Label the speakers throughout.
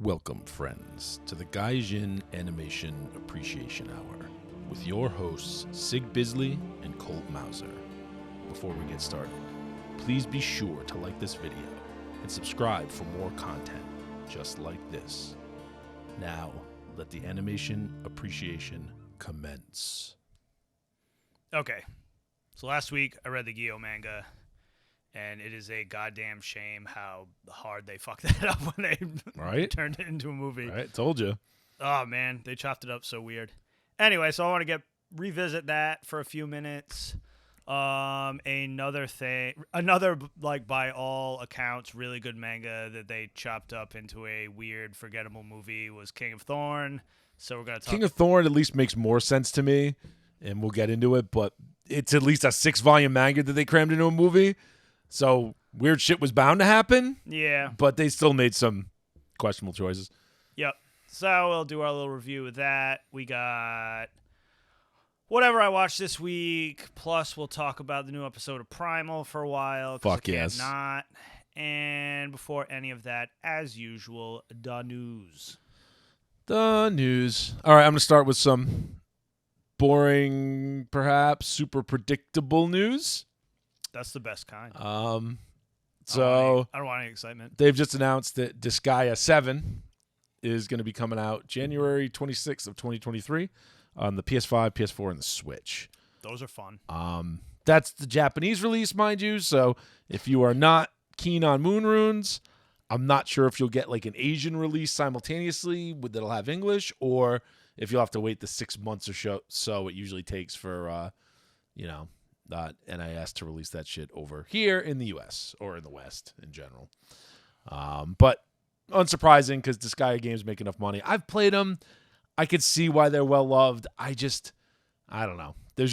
Speaker 1: Welcome, friends, to the Gaijin Animation Appreciation Hour with your hosts, Sig Bisley and Colt Mauser. Before we get started, please be sure to like this video and subscribe for more content just like this. Now, let the animation appreciation commence.
Speaker 2: Okay, so last week I read the Gyo manga, and it is a goddamn shame how hard they fucked that up when they turned it into a movie.
Speaker 1: Right, told you.
Speaker 2: Oh man, they chopped it up so weird. Anyway, so I want to revisit that for a few minutes. Another like by all accounts really good manga that they chopped up into a weird forgettable movie was King of Thorn. So we're gonna talk.
Speaker 1: King of Thorn at least makes more sense to me, and we'll get into it. But it's at least a 6-volume manga that they crammed into a movie. So weird shit was bound to happen.
Speaker 2: Yeah.
Speaker 1: But they still made some questionable choices.
Speaker 2: Yep. So we'll do our little review of that. We got whatever I watched this week. Plus, we'll talk about the new episode of Primal for a while.
Speaker 1: Fuck yes.
Speaker 2: Not. And before any of that, as usual, the news.
Speaker 1: The news. All right, I'm going to start with some boring, perhaps super predictable news.
Speaker 2: That's the best kind.
Speaker 1: So
Speaker 2: I don't want any excitement.
Speaker 1: They've just announced that Disgaea 7 is going to be coming out January 26th of 2023 on the PS5, PS4, and the Switch.
Speaker 2: Those are fun.
Speaker 1: That's the Japanese release, mind you. So if you are not keen on Moon Runes, I'm not sure if you'll get like an Asian release simultaneously that'll have English, or if you'll have to wait the 6 months or so it usually takes for, NIS to release that shit over here in the U.S. or in the West in general. But unsurprising because Disgaea games make enough money. I've played them. I could see why they're well loved. I don't know. They're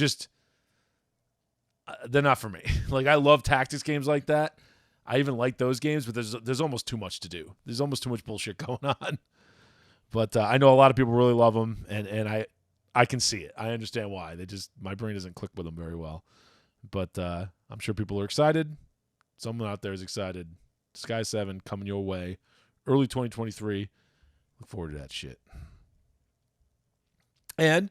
Speaker 1: not for me. Like, I love tactics games like that. I even like those games, but there's almost too much to do. There's almost too much bullshit going on. But I know a lot of people really love them, and I can see it. I understand why. My brain doesn't click with them very well. But I'm sure people are excited. Someone out there is excited. Disgaea 7 coming your way. Early 2023. Look forward to that shit. And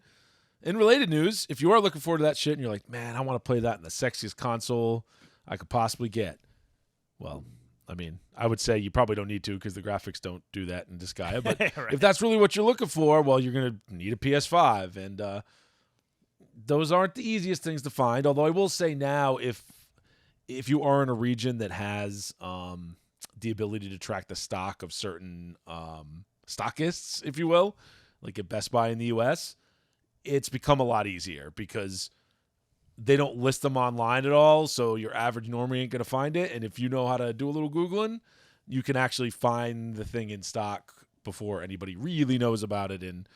Speaker 1: in related news, if you are looking forward to that shit and you're like, man, I want to play that in the sexiest console I could possibly get. Well, I mean, I would say you probably don't need to because the graphics don't do that in Disgaea. But
Speaker 2: right.
Speaker 1: If that's really what you're looking for, well, you're going to need a PS5. And those aren't the easiest things to find. Although I will say now, if you are in a region that has the ability to track the stock of certain stockists, if you will, like at Best Buy in the U.S., it's become a lot easier because they don't list them online at all, so your average normie ain't going to find it. And if you know how to do a little Googling, you can actually find the thing in stock before anybody really knows about it and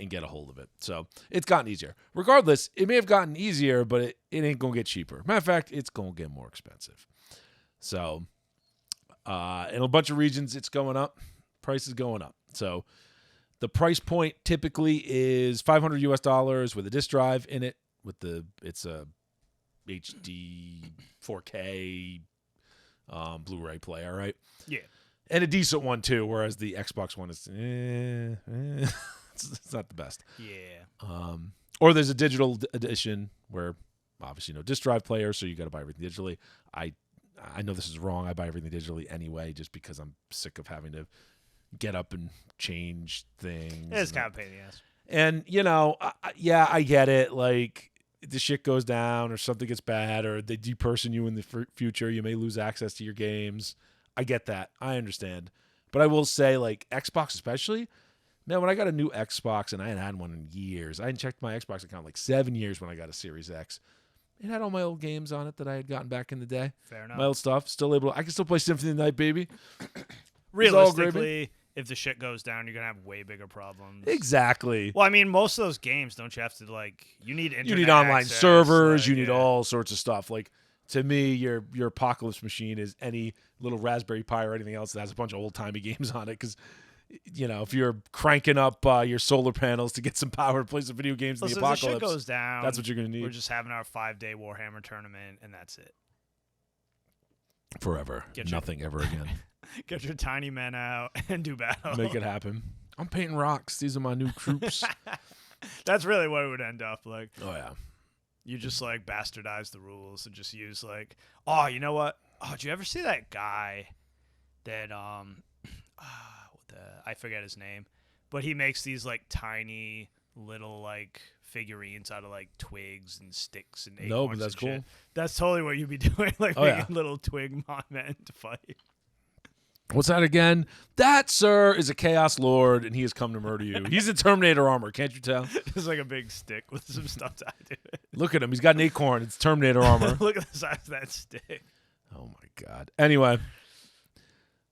Speaker 1: get a hold of it. So it's gotten easier. Regardless, it may have gotten easier, but it ain't going to get cheaper. Matter of fact, it's going to get more expensive. So in a bunch of regions, it's going up. Price is going up. So the price point typically is $500 US with a disk drive in it. It's a HD 4K Blu-ray player, right?
Speaker 2: Yeah.
Speaker 1: And a decent one too, whereas the Xbox one is it's not the best.
Speaker 2: Yeah.
Speaker 1: Or there's a digital edition where obviously no disk drive player, so you got to buy everything digitally. I know this is wrong. I buy everything digitally anyway, just because I'm sick of having to get up and change things.
Speaker 2: It's kind of a pain in the ass.
Speaker 1: And I get it. Like, the shit goes down or something gets bad or they deperson you in the future. You may lose access to your games. I get that. I understand. But I will say, like, Xbox especially, man, when I got a new Xbox and I hadn't had one in years, I hadn't checked my Xbox account in like 7 years when I got a Series X. It had all my old games on it that I had gotten back in the day.
Speaker 2: Fair enough.
Speaker 1: My old stuff. I can still play Symphony of the Night, baby.
Speaker 2: Realistically, if the shit goes down, you're going to have way bigger problems.
Speaker 1: Exactly.
Speaker 2: Well, I mean, most of those games, don't you have to, like, you need internet
Speaker 1: You need online
Speaker 2: access,
Speaker 1: servers.
Speaker 2: like,
Speaker 1: You need all sorts of stuff. Like, to me, your apocalypse machine is any little Raspberry Pi or anything else that has a bunch of old-timey games on it. Because, if you're cranking up your solar panels to get some power to play some video games in the apocalypse,
Speaker 2: if the shit goes down,
Speaker 1: that's what you're going to need.
Speaker 2: We're just having our 5-day Warhammer tournament, and that's it.
Speaker 1: Forever. Nothing ever again.
Speaker 2: Get your tiny men out and do battle.
Speaker 1: Make it happen. I'm painting rocks. These are my new troops.
Speaker 2: That's really what it would end up like.
Speaker 1: Oh, yeah.
Speaker 2: You just like bastardize the rules and just use like, oh, you know what? Oh, did you ever see that guy that I forget his name, but he makes these like tiny little like figurines out of like twigs and sticks and acorns.
Speaker 1: No, but that's
Speaker 2: and
Speaker 1: cool.
Speaker 2: Shit. That's totally what you'd be doing, like making little twig men to fight.
Speaker 1: What's that again? That, sir, is a Chaos Lord, and he has come to murder you. He's in Terminator armor. Can't you tell?
Speaker 2: It's like a big stick with some stuff tied to it.
Speaker 1: Look at him. He's got an acorn. It's Terminator armor.
Speaker 2: Look at the size of that stick.
Speaker 1: Oh, my God. Anyway,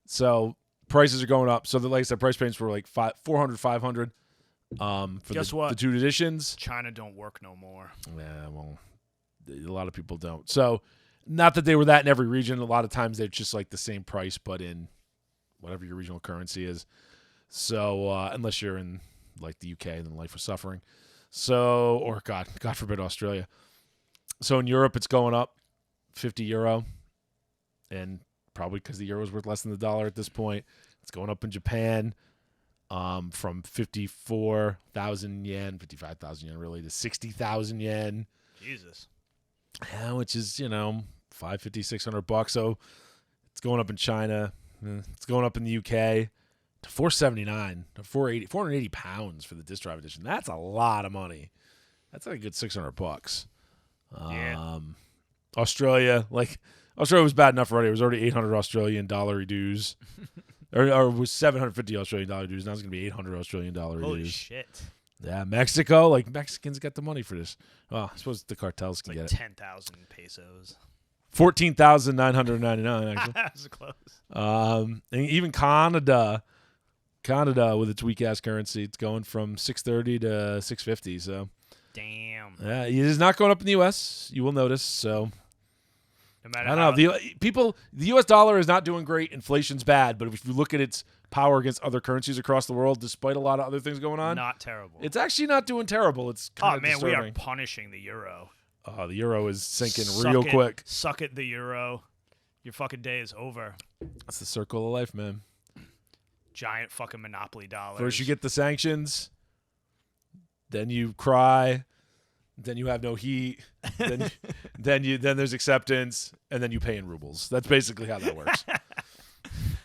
Speaker 1: so prices are going up. So, like I said, price paints were like $400, $500 for
Speaker 2: Guess what?
Speaker 1: the 2 editions.
Speaker 2: China don't work no more.
Speaker 1: Yeah, well, a lot of people don't. So, not that they were that in every region. A lot of times they're just like the same price, but in whatever your regional currency is. So, unless you're in like the UK, then life was suffering. So, or God forbid, Australia. So in Europe, it's going up €50, and probably because the euro is worth less than the dollar at this point. It's going up in Japan from 54,000 yen, 55,000 yen really, to 60,000 yen.
Speaker 2: Jesus.
Speaker 1: Yeah, which is, $550, $600. So it's going up in China. It's going up in the UK to $479 to £480 for the disc drive edition. That's a lot of money. That's like a good $600.
Speaker 2: Yeah.
Speaker 1: Australia was bad enough already. It was already 800 Australian dollar dues, or it was 750 Australian dollar dues. Now it's gonna be 800 Australian dollar dues.
Speaker 2: Holy shit.
Speaker 1: Yeah, Mexico, like Mexicans got the money for this. Well, I suppose the cartels can
Speaker 2: Like
Speaker 1: get it.
Speaker 2: 10,000 pesos.
Speaker 1: 14,999 actually.
Speaker 2: That's close.
Speaker 1: And even Canada with its weak ass currency, it's going from 630 to 650. So
Speaker 2: damn.
Speaker 1: yeah, it is not going up in the U.S. You will notice. So
Speaker 2: no matter
Speaker 1: I don't know. The U.S. dollar is not doing great. Inflation's bad, but if you look at its power against other currencies across the world, despite a lot of other things going on,
Speaker 2: not terrible.
Speaker 1: It's actually not doing terrible. It's kind of disturbing.
Speaker 2: We are punishing the euro.
Speaker 1: The euro is sinking real quick.
Speaker 2: Suck it, the euro. Your fucking day is over.
Speaker 1: That's the circle of life, man.
Speaker 2: Giant fucking monopoly dollars.
Speaker 1: First you get the sanctions, then you cry, then you have no heat, then there's acceptance, and then you pay in rubles. That's basically how that works.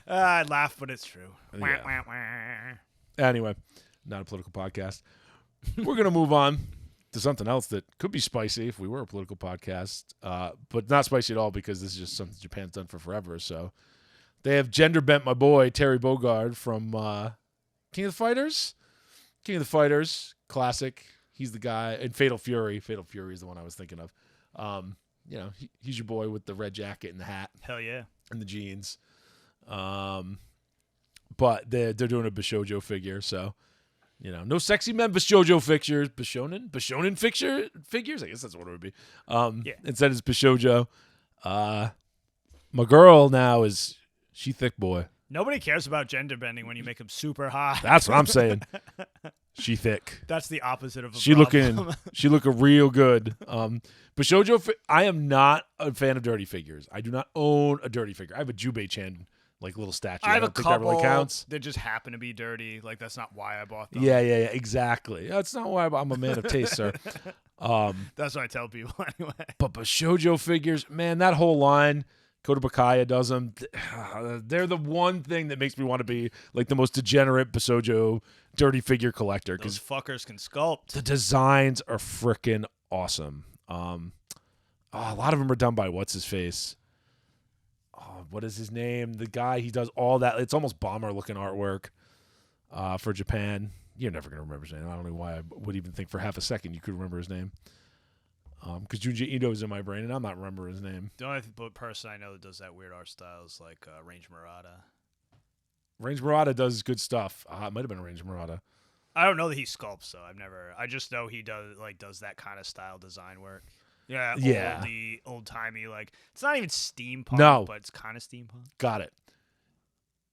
Speaker 2: I laugh, but it's true.
Speaker 1: Yeah. Anyway, not a political podcast. We're gonna move on to something else that could be spicy if we were a political podcast, but not spicy at all because this is just something Japan's done for forever. So they have gender bent my boy Terry Bogard from King of the Fighters. King of the Fighters, classic. He's the guy in Fatal Fury. Fatal Fury is the one I was thinking of. He's your boy with the red jacket and the hat.
Speaker 2: Hell yeah.
Speaker 1: And the jeans. But they're doing a Bishojo figure, so. No sexy men Bishojo figures. Bishonen figures? I guess that's what it would be.
Speaker 2: Yeah.
Speaker 1: Instead it's Bishojo. My girl now she thick boy.
Speaker 2: Nobody cares about gender bending when you make them super hot.
Speaker 1: That's what I'm saying. She thick.
Speaker 2: That's the opposite of a
Speaker 1: she
Speaker 2: problem.
Speaker 1: She looking real good. Bishojo, I am not a fan of dirty figures. I do not own a dirty figure. I have a Jubei-chan little statue.
Speaker 2: I have
Speaker 1: don't
Speaker 2: a
Speaker 1: think
Speaker 2: couple
Speaker 1: that really counts.
Speaker 2: that just happen to be dirty. Like, that's not why I bought them.
Speaker 1: Yeah, exactly. That's not why I'm a man of taste, sir.
Speaker 2: That's what I tell people anyway.
Speaker 1: But Bishojo figures, man, that whole line, Kota Bakaya does them. They're the one thing that makes me want to be like the most degenerate Bishojo dirty figure collector.
Speaker 2: Those fuckers can sculpt.
Speaker 1: The designs are freaking awesome. A lot of them are done by what's his face. What is his name? The guy, he does all that. It's almost bomber-looking artwork for Japan. You're never going to remember his name. I don't know why I would even think for half a second you could remember his name. Because Junji Ito is in my brain, and I'm not remembering his name.
Speaker 2: The only person I know that does that weird art style is like Range Murata.
Speaker 1: Range Murata does good stuff. It might have been Range Murata.
Speaker 2: I don't know that he sculpts, though. I just know he does that kind of style design work. Yeah. The old-timey, it's not even steampunk, but it's kind of steampunk.
Speaker 1: Got it.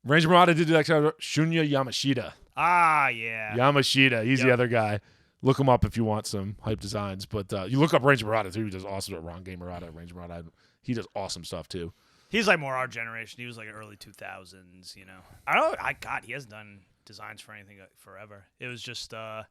Speaker 1: Range Murata did that kind of Shunya Yamashita.
Speaker 2: Ah, yeah.
Speaker 1: Yamashita. He's the other guy. Look him up if you want some hype designs. But you look up Range Murata, too. He does awesome. Range Murata. He does awesome stuff, too.
Speaker 2: He's like more our generation. He was like early 2000s, you know. I don't know. He hasn't done designs for anything forever. It was just, the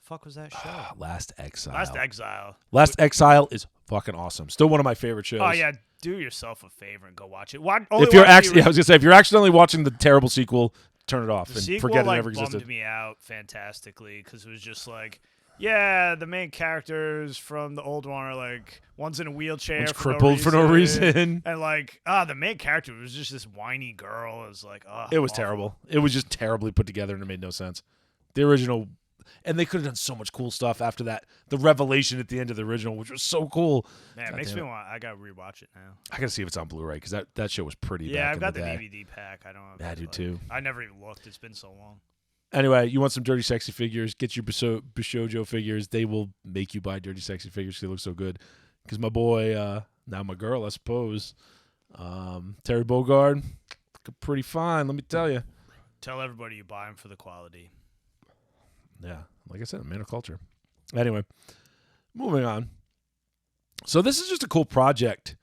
Speaker 2: fuck was that show?
Speaker 1: Last Exile.
Speaker 2: Last
Speaker 1: Exile is fucking awesome. Still one of my favorite shows.
Speaker 2: Oh, yeah. Do yourself a favor and go watch it.
Speaker 1: If you're actually, I was going to say, if you're accidentally watching the terrible sequel, turn it off and
Speaker 2: sequel,
Speaker 1: forget it
Speaker 2: like,
Speaker 1: ever existed.
Speaker 2: Bummed me out fantastically because it was just like, yeah, the main characters from the old one are like, one's in a wheelchair,
Speaker 1: one's crippled for no reason,
Speaker 2: and like, the main character was just this whiny girl. It was like,
Speaker 1: it was terrible. It was just terribly put together and it made no sense. The original, and they could have done so much cool stuff after that. The revelation at the end of the original, which was so cool.
Speaker 2: Man, it makes me want. I gotta rewatch it now.
Speaker 1: I gotta see if it's on Blu-ray because that show was pretty.
Speaker 2: Yeah,
Speaker 1: back
Speaker 2: I've got
Speaker 1: in
Speaker 2: the
Speaker 1: day.
Speaker 2: DVD pack. I don't.
Speaker 1: Yeah, I do too.
Speaker 2: I never even looked. It's been so long.
Speaker 1: Anyway, you want some Dirty Sexy figures, get your Bishojo figures. They will make you buy Dirty Sexy figures because they look so good. Because my boy, now my girl, I suppose, Terry Bogard, looking pretty fine, let me tell you.
Speaker 2: Tell everybody you buy them for the quality.
Speaker 1: Yeah, like I said, a man of culture. Anyway, moving on. So this is just a cool project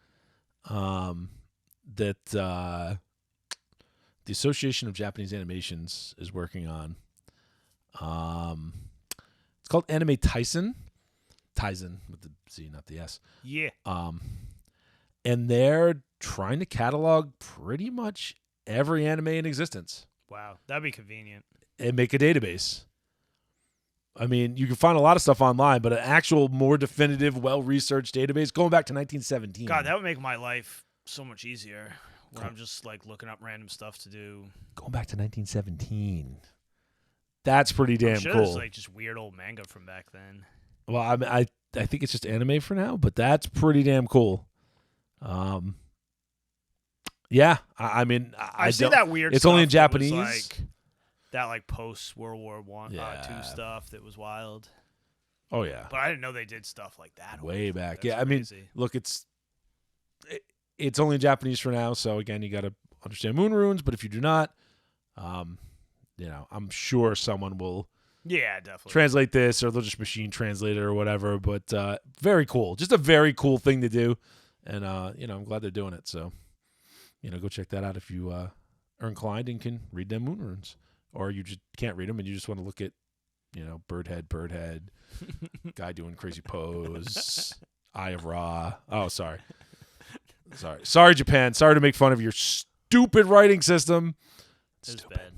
Speaker 1: that the Association of Japanese Animations is working on. It's called Anime Tyson. Tyson with the Z, not the S.
Speaker 2: Yeah.
Speaker 1: And they're trying to catalog pretty much every anime in existence.
Speaker 2: Wow, that'd be convenient.
Speaker 1: And make a database. I mean, you can find a lot of stuff online, but an actual, more definitive, well-researched database going back to 1917.
Speaker 2: God, that would make my life so much easier. When I'm just like looking up random stuff to do.
Speaker 1: Going back to 1917. That's pretty damn
Speaker 2: cool.
Speaker 1: There's
Speaker 2: like just weird old manga from back then.
Speaker 1: Well, I think it's just anime for now, but that's pretty damn cool. Yeah, I mean, I
Speaker 2: see that weird.
Speaker 1: It's
Speaker 2: stuff
Speaker 1: only in
Speaker 2: that
Speaker 1: Japanese.
Speaker 2: Was like post World War One,
Speaker 1: Yeah.
Speaker 2: II stuff that was wild.
Speaker 1: Oh yeah,
Speaker 2: but I didn't know they did stuff like that.
Speaker 1: Way back.
Speaker 2: That's
Speaker 1: yeah,
Speaker 2: crazy.
Speaker 1: I mean, look, it's only in Japanese for now, so again, you got to understand moon runes. But if you do not, I'm sure someone will.
Speaker 2: Yeah, definitely
Speaker 1: translate this, or they'll just machine translate it or whatever. But very cool, just a very cool thing to do, and I'm glad they're doing it. So, go check that out if you are inclined and can read them moon runes, or you just can't read them and you just want to look at, bird head, guy doing crazy pose, Eye of Ra. Oh, sorry, Japan. Sorry to make fun of your stupid writing system.
Speaker 2: It's bad.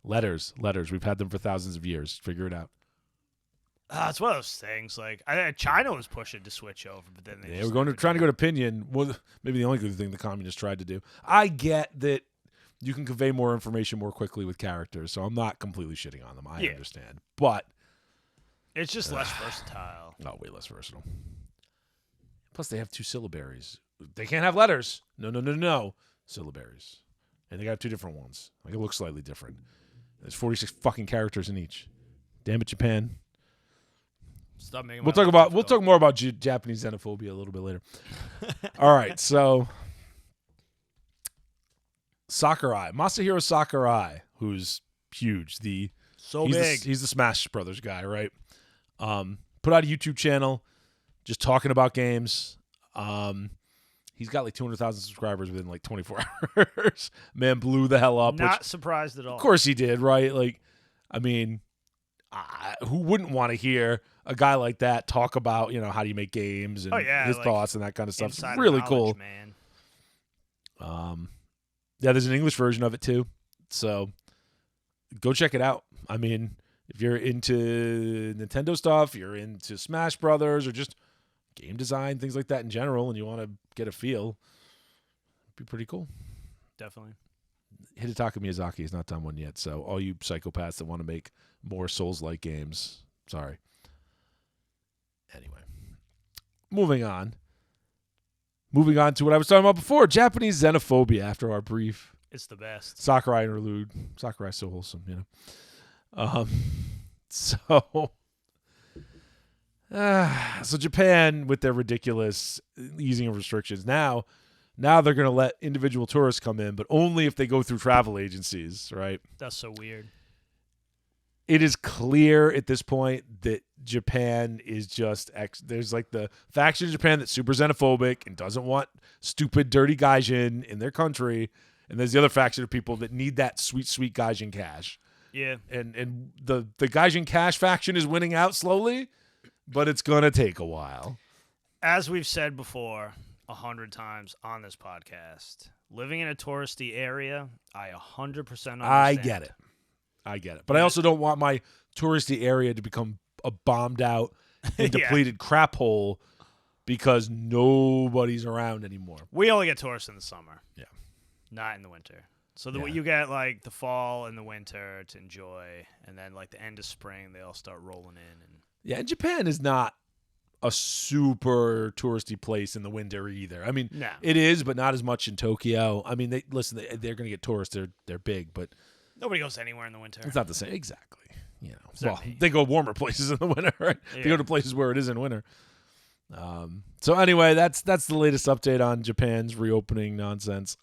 Speaker 1: Letters. We've had them for thousands of years. Figure it out.
Speaker 2: It's one of those things. Like China was pushing to switch over, but then
Speaker 1: we're trying to go to pinyin. Well, maybe the only good thing the communists tried to do. I get that you can convey more information more quickly with characters, so I'm not completely shitting on them. I understand, but
Speaker 2: it's just less versatile.
Speaker 1: Oh, way less versatile. Plus, they have 2 syllabaries. They can't have letters. No. Syllabaries, and they got 2 different ones. Like, it looks slightly different. There's 46 fucking characters in each. Damn it, Japan.
Speaker 2: Stop making.
Speaker 1: We'll talk more about Japanese xenophobia a little bit later. All right, so Sakurai, Masahiro Sakurai, who's huge. He's
Speaker 2: big.
Speaker 1: He's the Smash Brothers guy, right? Put out a YouTube channel just talking about games. He's got like 200,000 subscribers within like 24 hours. Man blew the hell up.
Speaker 2: Not surprised at all.
Speaker 1: Of course he did, right? Like, I mean, who wouldn't want to hear a guy like that talk about, how do you make games and his thoughts and that kind of stuff? It's really cool.
Speaker 2: Man.
Speaker 1: Yeah, there's an English version of it too. So go check it out. I mean, if you're into Nintendo stuff, you're into Smash Brothers or just game design, things like that in general, and you want to get a feel, it'd be pretty cool.
Speaker 2: Definitely.
Speaker 1: Hidetaka Miyazaki has not done one yet, so all you psychopaths that want to make more Souls-like games, sorry. Anyway, moving on to what I was talking about before, Japanese xenophobia after our brief.
Speaker 2: It's the best.
Speaker 1: Sakurai interlude. Sakurai's so wholesome, So Japan, with their ridiculous easing of restrictions, now they're going to let individual tourists come in, but only if they go through travel agencies, right?
Speaker 2: That's so weird.
Speaker 1: it is clear at this point that Japan is just there's like the faction of Japan that's super xenophobic and doesn't want stupid, dirty Gaijin in their country, and there's the other faction of people that need that sweet, sweet Gaijin cash.
Speaker 2: Yeah,
Speaker 1: and the Gaijin cash faction is winning out slowly, but it's gonna take a while.
Speaker 2: As we've said before 100 times on this podcast, living in a touristy area, I 100% understand.
Speaker 1: I get it. But I also don't want my touristy area to become a bombed out and depleted crap hole because nobody's around anymore.
Speaker 2: We only get tourists in the summer.
Speaker 1: Yeah.
Speaker 2: Not in the winter. So you get like the fall and the winter to enjoy, and then like the end of spring, they all start rolling in.
Speaker 1: And Japan is not a super touristy place in the winter either. I mean, it is, but not as much in Tokyo. I mean, they're going to get tourists. They're big, but
Speaker 2: nobody goes anywhere in the winter.
Speaker 1: It's not the same. Exactly. Well, they go warmer places in the winter, right? Yeah. They go to places where it is in winter. So anyway, that's the latest update on Japan's reopening nonsense.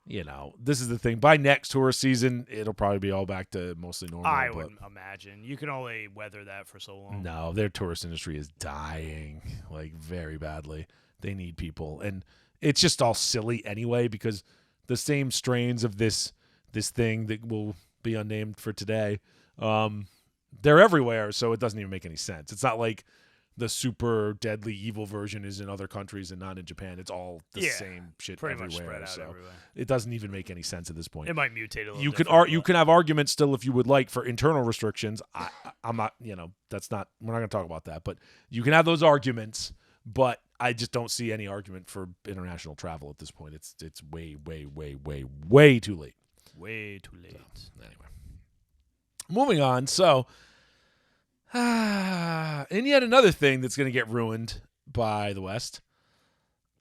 Speaker 1: This is the thing. By next tourist season, it'll probably be all back to mostly normal.
Speaker 2: I would imagine. You can only weather that for so long.
Speaker 1: No, their tourist industry is dying, like, very badly. They need people. And it's just all silly anyway, because the same strains of this thing that will be unnamed for today, they're everywhere, so it doesn't even make any sense. It's not like the super deadly evil version is in other countries and not in Japan. It's all the same shit
Speaker 2: pretty
Speaker 1: everywhere.
Speaker 2: Much spread out
Speaker 1: so
Speaker 2: everywhere.
Speaker 1: It doesn't even make any sense at this point.
Speaker 2: It might mutate a little.
Speaker 1: You can have arguments still if you would like for internal restrictions. I'm not. That's not. We're not going to talk about that. But you can have those arguments. But I just don't see any argument for international travel at this point. It's way, way, way, way, way too late.
Speaker 2: Way too late.
Speaker 1: So, anyway, moving on. So. And yet another thing that's going to get ruined by the West.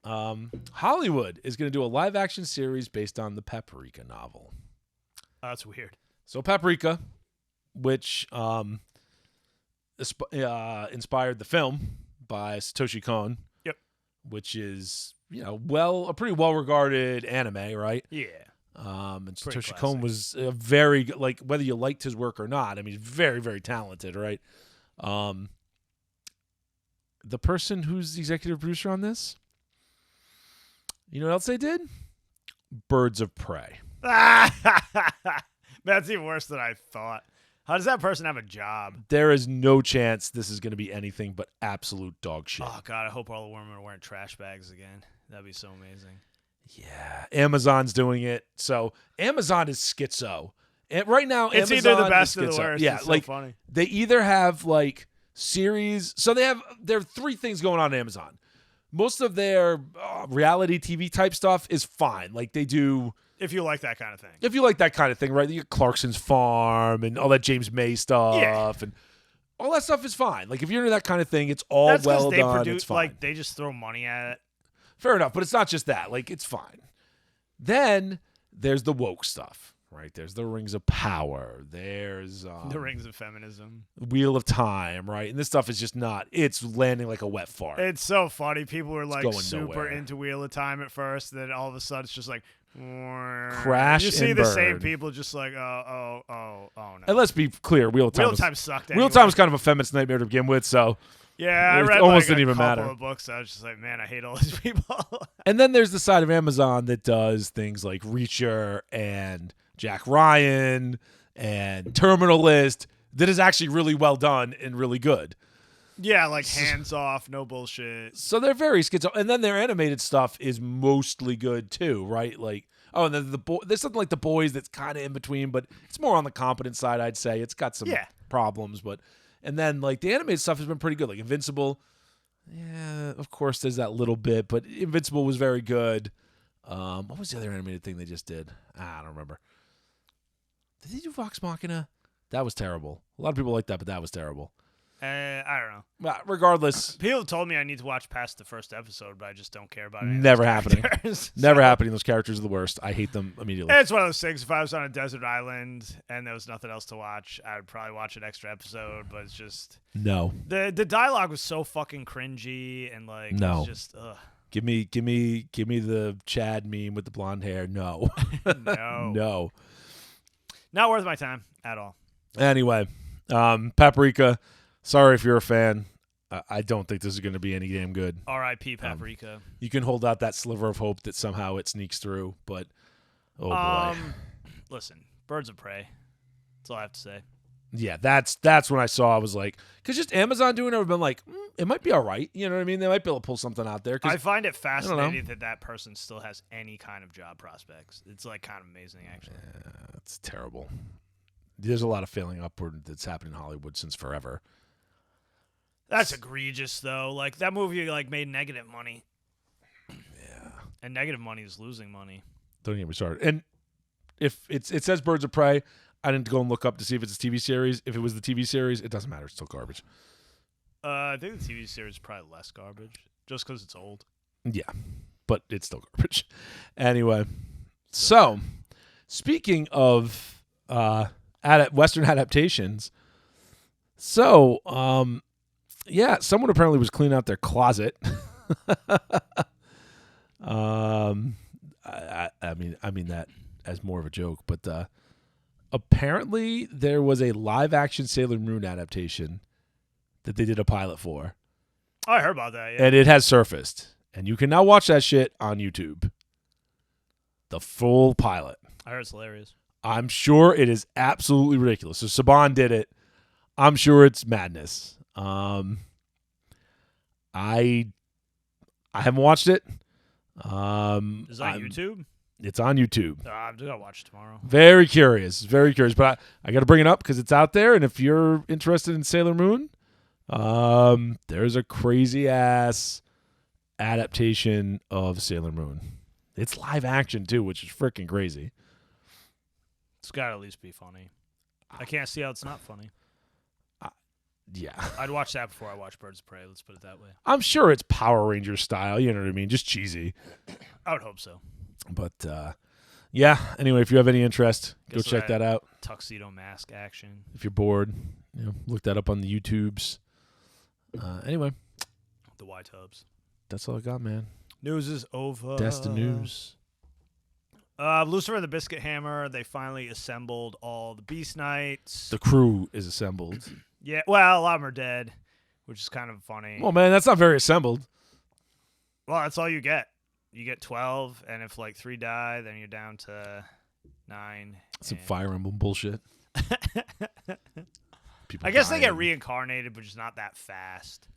Speaker 1: Hollywood is going to do a live-action series based on the Paprika novel.
Speaker 2: Oh, that's weird.
Speaker 1: So Paprika, which inspired the film by Satoshi Kon.
Speaker 2: Yep.
Speaker 1: Which is, a pretty well-regarded anime, right?
Speaker 2: Yeah.
Speaker 1: And Satoshi Kon was very, like, whether you liked his work or not, I mean, very, very talented, right? The person who's the executive producer on this, you know what else they did? Birds of Prey.
Speaker 2: That's even worse than I thought. How does that person have a job?
Speaker 1: There is no chance this is going to be anything but absolute dog shit.
Speaker 2: Oh, God, I hope all the women are wearing trash bags again. That'd be so amazing.
Speaker 1: Yeah, Amazon's doing it. So Amazon is schizo. And right now,
Speaker 2: it's
Speaker 1: Amazon
Speaker 2: either the best or the
Speaker 1: schizo.
Speaker 2: worst.
Speaker 1: Yeah,
Speaker 2: it's
Speaker 1: like
Speaker 2: so funny.
Speaker 1: They either have like series. So there are three things going on Amazon. Most of their reality TV type stuff is fine. Like they do.
Speaker 2: If you like that kind of thing.
Speaker 1: If you like that kind of thing, right? You get Clarkson's Farm and all that James May stuff and all that stuff is fine. Like if you're into that kind of thing, it's all
Speaker 2: That's
Speaker 1: well
Speaker 2: they
Speaker 1: done.
Speaker 2: Produce,
Speaker 1: it's fine.
Speaker 2: Like they just throw money at it.
Speaker 1: Fair enough, but it's not just that. Like, it's fine. Then there's the woke stuff, right? There's the Rings of Power. There's
Speaker 2: the Rings of Feminism.
Speaker 1: Wheel of Time, right? And this stuff is just not. It's landing like a wet fart.
Speaker 2: It's so funny. People were like super
Speaker 1: nowhere.
Speaker 2: into Wheel of Time at first, then all of a sudden it's just like
Speaker 1: crash.
Speaker 2: You see
Speaker 1: and
Speaker 2: the
Speaker 1: burn.
Speaker 2: same people just like oh no.
Speaker 1: And let's be clear, Wheel of Time
Speaker 2: sucked.
Speaker 1: Wheel of Time was kind of a feminist nightmare to begin with, so.
Speaker 2: Yeah, I read
Speaker 1: almost
Speaker 2: like
Speaker 1: didn't even
Speaker 2: couple
Speaker 1: matter.
Speaker 2: of books. I was just like, man, I hate all these people.
Speaker 1: And then there's the side of Amazon that does things like Reacher and Jack Ryan and Terminal List that is actually really well done and really good.
Speaker 2: Yeah, like hands off, no bullshit.
Speaker 1: So they're very schizo. And then their animated stuff is mostly good too, right? Like, and then there's something like The Boys that's kind of in between, but it's more on the competent side, I'd say. It's got some problems, but. And then, like, the animated stuff has been pretty good. Like, Invincible, yeah, of course, there's that little bit, but Invincible was very good. What was the other animated thing they just did? I don't remember. Did they do Vox Machina? That was terrible. A lot of people like that, but that was terrible.
Speaker 2: I don't know.
Speaker 1: Well, regardless.
Speaker 2: People told me I need to watch past the first episode, but I just don't care about it.
Speaker 1: Never happening. Never happening. Those characters are the worst. I hate them immediately.
Speaker 2: It's one of those things. If I was on a desert island and there was nothing else to watch, I would probably watch an extra episode, but it's just...
Speaker 1: No.
Speaker 2: The dialogue was so fucking cringy and like...
Speaker 1: No.
Speaker 2: It's just... Ugh.
Speaker 1: Give me the Chad meme with the blonde hair. No.
Speaker 2: No.
Speaker 1: No.
Speaker 2: Not worth my time at all.
Speaker 1: Anyway, Paprika, sorry if you're a fan. I don't think this is going to be any damn good.
Speaker 2: R.I.P. Paprika.
Speaker 1: You can hold out that sliver of hope that somehow it sneaks through, but oh boy.
Speaker 2: Listen, Birds of Prey. That's all I have to say.
Speaker 1: Yeah, that's when I saw. I was like, because just Amazon doing it, I've been like, it might be all right. You know what I mean? They might be able to pull something out there.
Speaker 2: I find it fascinating that person still has any kind of job prospects. It's like kind of amazing, actually.
Speaker 1: Yeah, it's terrible. There's a lot of failing upward that's happened in Hollywood since forever.
Speaker 2: That's egregious, though. Like that movie, like made negative money.
Speaker 1: Yeah,
Speaker 2: and negative money is losing money.
Speaker 1: Don't get me started. And if it says Birds of Prey. I didn't go and look up to see if it's a TV series. If it was the TV series, it doesn't matter. It's still garbage.
Speaker 2: I think the TV series is probably less garbage, just because it's old.
Speaker 1: Yeah, but it's still garbage. Anyway, so speaking of Western adaptations, so yeah, someone apparently was cleaning out their closet. I mean that as more of a joke, but. Apparently, there was a live-action Sailor Moon adaptation that they did a pilot for.
Speaker 2: Oh, I heard about that, yeah.
Speaker 1: And it has surfaced. And you can now watch that shit on YouTube. The full pilot.
Speaker 2: I heard it's hilarious.
Speaker 1: I'm sure it is absolutely ridiculous. So Saban did it. I'm sure it's madness. I haven't watched it.
Speaker 2: Is that on YouTube?
Speaker 1: It's on YouTube.
Speaker 2: I'm just going to watch it tomorrow.
Speaker 1: Very curious. But I got to bring it up because it's out there. And if you're interested in Sailor Moon, there's a crazy-ass adaptation of Sailor Moon. It's live action, too, which is freaking crazy.
Speaker 2: It's got to at least be funny. I can't see how it's not funny.
Speaker 1: Yeah.
Speaker 2: I'd watch that before I watch Birds of Prey. Let's put it that way.
Speaker 1: I'm sure it's Power Ranger style. You know what I mean? Just cheesy.
Speaker 2: I would hope so.
Speaker 1: But, yeah. Anyway, if you have any interest, go check that out.
Speaker 2: Tuxedo mask action.
Speaker 1: If you're bored, look that up on the YouTubes. Anyway.
Speaker 2: The Y-Tubs.
Speaker 1: That's all I got, man.
Speaker 2: News is over.
Speaker 1: That's the news.
Speaker 2: Lucifer and the Biscuit Hammer, they finally assembled all the Beast Knights.
Speaker 1: The crew is assembled.
Speaker 2: Yeah, well, a lot of them are dead, which is kind of funny.
Speaker 1: Well, man, that's not very assembled.
Speaker 2: Well, that's all you get. You get 12, and if, 3 die, then you're down to 9.
Speaker 1: Some Fire Emblem bullshit.
Speaker 2: I guess they get reincarnated, but just not that fast.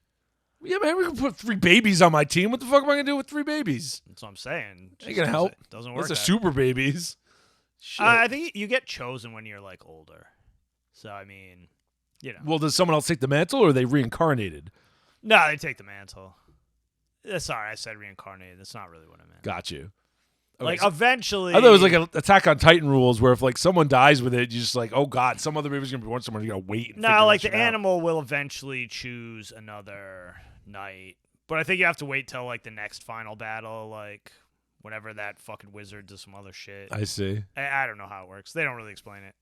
Speaker 1: Yeah, man, we can put 3 babies on my team. What the fuck am I going to do with 3 babies?
Speaker 2: That's what I'm saying.
Speaker 1: Ain't going to help.
Speaker 2: It doesn't work.
Speaker 1: Those are super babies. Shit.
Speaker 2: I think you get chosen when you're, older. So, I mean,
Speaker 1: Well, does someone else take the mantle, or are they reincarnated?
Speaker 2: No, they take the mantle. Sorry, I said reincarnated. That's not really what I meant.
Speaker 1: Got you. Okay,
Speaker 2: eventually...
Speaker 1: I thought it was like an Attack on Titan rules where if, someone dies with it, you're just like, oh, God, some other baby's going to be born somewhere. You got to wait and
Speaker 2: No,
Speaker 1: figure
Speaker 2: the
Speaker 1: out.
Speaker 2: animal will eventually choose another knight. But I think you have to wait till, the next final battle, whenever that fucking wizard does some other shit.
Speaker 1: I see.
Speaker 2: I don't know how it works. They don't really explain it.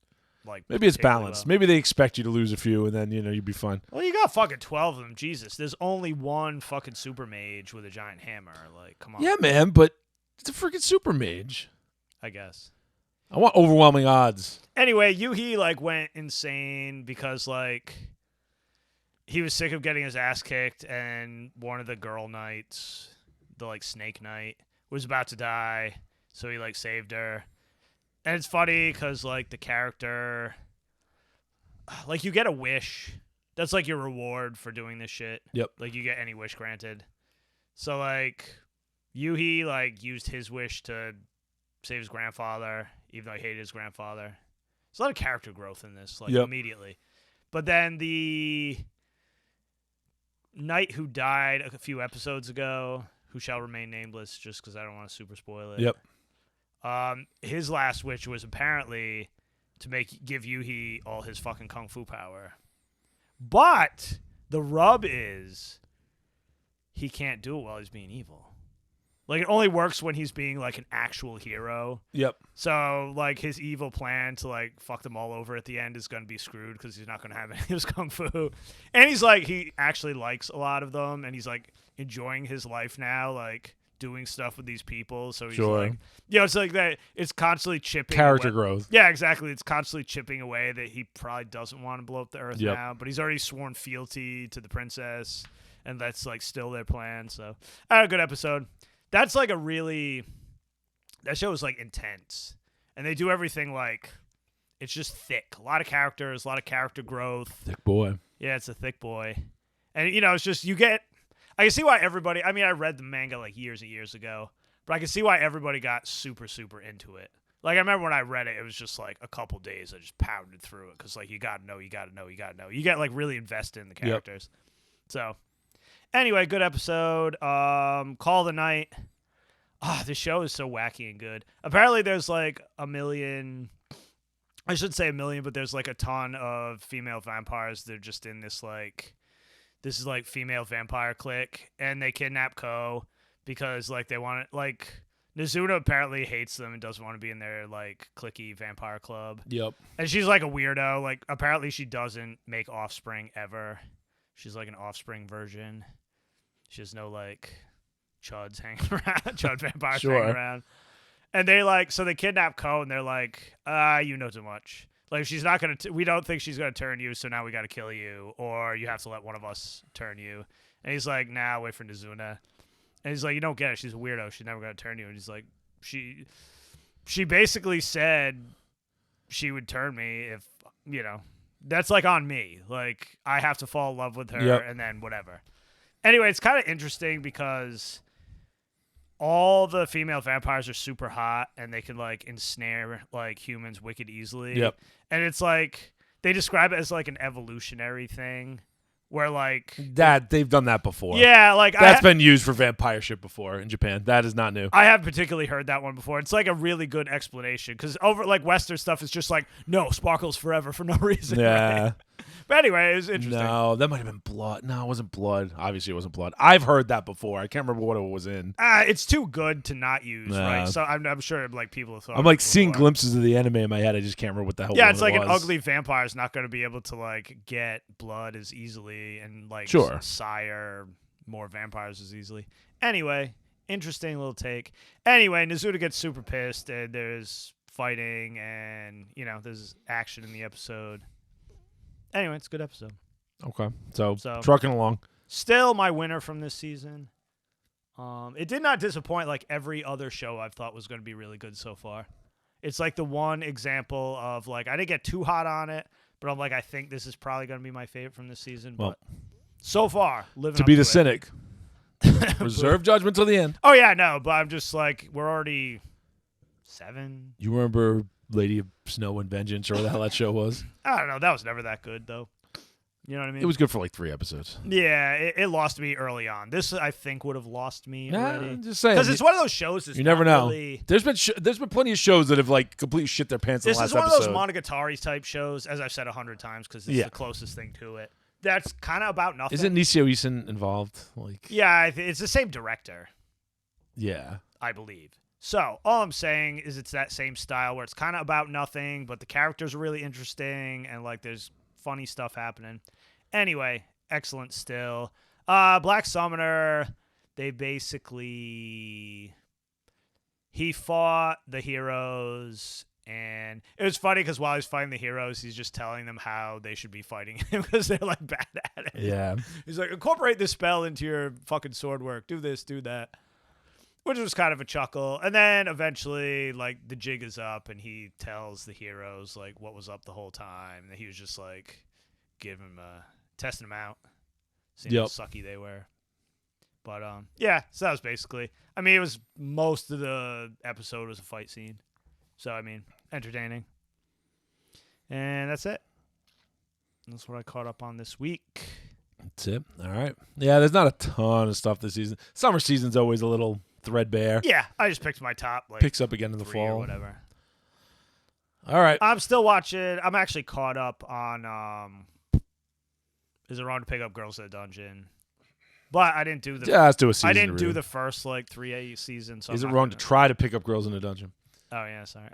Speaker 1: Maybe it's balanced.
Speaker 2: Well.
Speaker 1: Maybe they expect you to lose a few, and then, you'd be fine.
Speaker 2: Well, you got fucking 12 of them. Jesus. There's only one fucking super mage with a giant hammer. Come on.
Speaker 1: Yeah, man, but it's a freaking super mage.
Speaker 2: I guess.
Speaker 1: I want overwhelming odds.
Speaker 2: Anyway, Yuhi, went insane because, he was sick of getting his ass kicked, and one of the girl knights, the, snake knight, was about to die, so he, saved her. And it's funny because, the character, you get a wish. That's, your reward for doing this shit.
Speaker 1: Yep.
Speaker 2: You get any wish granted. So, Yuhi, used his wish to save his grandfather, even though he hated his grandfather. There's a lot of character growth in this, immediately. But then the knight who died a few episodes ago, who shall remain nameless just because I don't want to super spoil it.
Speaker 1: Yep.
Speaker 2: His last wish was apparently to give Yuhi all his fucking kung fu power. But the rub is he can't do it while he's being evil. It only works when he's being, an actual hero.
Speaker 1: Yep.
Speaker 2: So, his evil plan to, fuck them all over at the end is going to be screwed because he's not going to have any of his kung fu. And he's, he actually likes a lot of them, and he's, enjoying his life now, doing stuff with these people. So he's
Speaker 1: Sure.
Speaker 2: like, it's like that. It's constantly chipping
Speaker 1: Character
Speaker 2: away.
Speaker 1: growth.
Speaker 2: Yeah, exactly. It's constantly chipping away that he probably doesn't want to blow up the Earth
Speaker 1: Yep.
Speaker 2: now, but he's already sworn fealty to the princess, and that's like still their plan. So, a good episode. That's like that show is like intense, and they do everything like it's just thick. A lot of characters, a lot of character growth.
Speaker 1: Thick boy.
Speaker 2: Yeah, it's a thick boy, and it's just I can see why everybody. I mean, I read the manga like years and years ago, but I can see why everybody got super, super into it. Like, I remember when I read it, it was just like a couple days I just pounded through it because, like, you got to know. You get, like, really invested in the characters. Yep. So, anyway, good episode. Call of the Night. This show is so wacky and good. Apparently, there's, like, a million. I should say a million, but there's, like, a ton of female vampires. They're just in this, like. This is, like, female vampire clique, and they kidnap Ko because, like, they want it, like, Nizuna apparently hates them and doesn't want to be in their, like, cliquey vampire club.
Speaker 1: Yep.
Speaker 2: And she's, like, a weirdo. Like, apparently she doesn't make offspring ever. She's, like, an offspring version. She has no, like, chuds hanging around, chud vampires hanging around. And they, like, so they kidnap Ko, and they're like, you know too much. Like, she's not going to, we don't think she's going to turn you, so now we got to kill you, or you have to let one of us turn you. And he's like, nah, wait for Nizuna. And he's like, you don't get it. She's a weirdo. She's never going to turn you. And he's like, she basically said she would turn me if, that's like on me. Like, I have to fall in love with her and then whatever. Anyway, it's kind of interesting because all the female vampires are super hot and they can like ensnare like humans wicked easily.
Speaker 1: Yep.
Speaker 2: And it's like they describe it as like an evolutionary thing where like
Speaker 1: that they've done that before.
Speaker 2: Yeah, like
Speaker 1: that's been used for vampire shit before in Japan. That is not new.
Speaker 2: I have particularly heard that one before. It's like a really good explanation because over like Western stuff is just like no sparkles forever for no reason.
Speaker 1: Yeah.
Speaker 2: Right? But anyway, it was interesting.
Speaker 1: No, that might have been blood. No, it wasn't blood. Obviously, it wasn't blood. I've heard that before. I can't remember what it was in.
Speaker 2: It's too good to not use, right? So I'm sure like people have thought.
Speaker 1: I'm like seeing glimpses of the anime in my head. I just can't remember what the hell.
Speaker 2: Yeah, it's like an ugly vampire is not going to be able to like get blood as easily and like sire more vampires as easily. Anyway, interesting little take. Anyway, Nizuna gets super pissed and there's fighting and there's action in the episode. Anyway, it's a good episode.
Speaker 1: Okay, so trucking along.
Speaker 2: Still my winner from this season. It did not disappoint like every other show I've thought was going to be really good so far. It's like the one example of like I didn't get too hot on it, but I'm like I think this is probably going to be my favorite from this season. But so far, living
Speaker 1: to
Speaker 2: up
Speaker 1: be
Speaker 2: to
Speaker 1: the
Speaker 2: it.
Speaker 1: cynic. Reserve judgment till the end.
Speaker 2: Oh yeah, no, but I'm just like we're already 7.
Speaker 1: You remember Lady of Snow and Vengeance or what the hell that show was?
Speaker 2: I don't know. That was never that good though. You know what I mean?
Speaker 1: It was good for like 3 episodes.
Speaker 2: Yeah, it lost me early on. This I think would have lost me already.
Speaker 1: I'm just saying
Speaker 2: because it's one of those shows.
Speaker 1: You never know.
Speaker 2: Really...
Speaker 1: There's been plenty of shows that have like completely shit their pants in the last episode.
Speaker 2: This is one of those Monogatari type shows, as I've said 100 times, because it's the closest thing to it. That's kind of about nothing.
Speaker 1: Isn't Nisio Isin involved? Like,
Speaker 2: yeah, it's the same director.
Speaker 1: Yeah,
Speaker 2: I believe. So all I'm saying is it's that same style where it's kind of about nothing, but the characters are really interesting and like there's funny stuff happening. Anyway, excellent still. Black Summoner, they basically he fought the heroes, and it was funny because while he's fighting the heroes, he's just telling them how they should be fighting him because they're like bad at it.
Speaker 1: Yeah.
Speaker 2: He's like, incorporate this spell into your fucking sword work. Do this, do that. Which was kind of a chuckle. And then eventually, like, the jig is up, and he tells the heroes, like, what was up the whole time. And he was just, like, testing them out, seeing how sucky they were. But, yeah, so that was basically, I mean, it was, most of the episode was a fight scene. So, I mean, entertaining. And that's it. That's what I caught up on this week.
Speaker 1: That's it. All right. Yeah, there's not a ton of stuff this season. Summer season's always a little threadbare.
Speaker 2: Yeah, I just picked my top. Like,
Speaker 1: picks up again in the fall.
Speaker 2: Or whatever.
Speaker 1: All right.
Speaker 2: I'm still watching. I'm actually caught up on. Is it wrong to pick up Girls in the Dungeon? But I didn't do the.
Speaker 1: Yeah, let's do a season.
Speaker 2: I didn't do
Speaker 1: review.
Speaker 2: the first like 3 seasons. So
Speaker 1: Is it wrong to try to pick up Girls in the Dungeon?
Speaker 2: Oh yeah, sorry.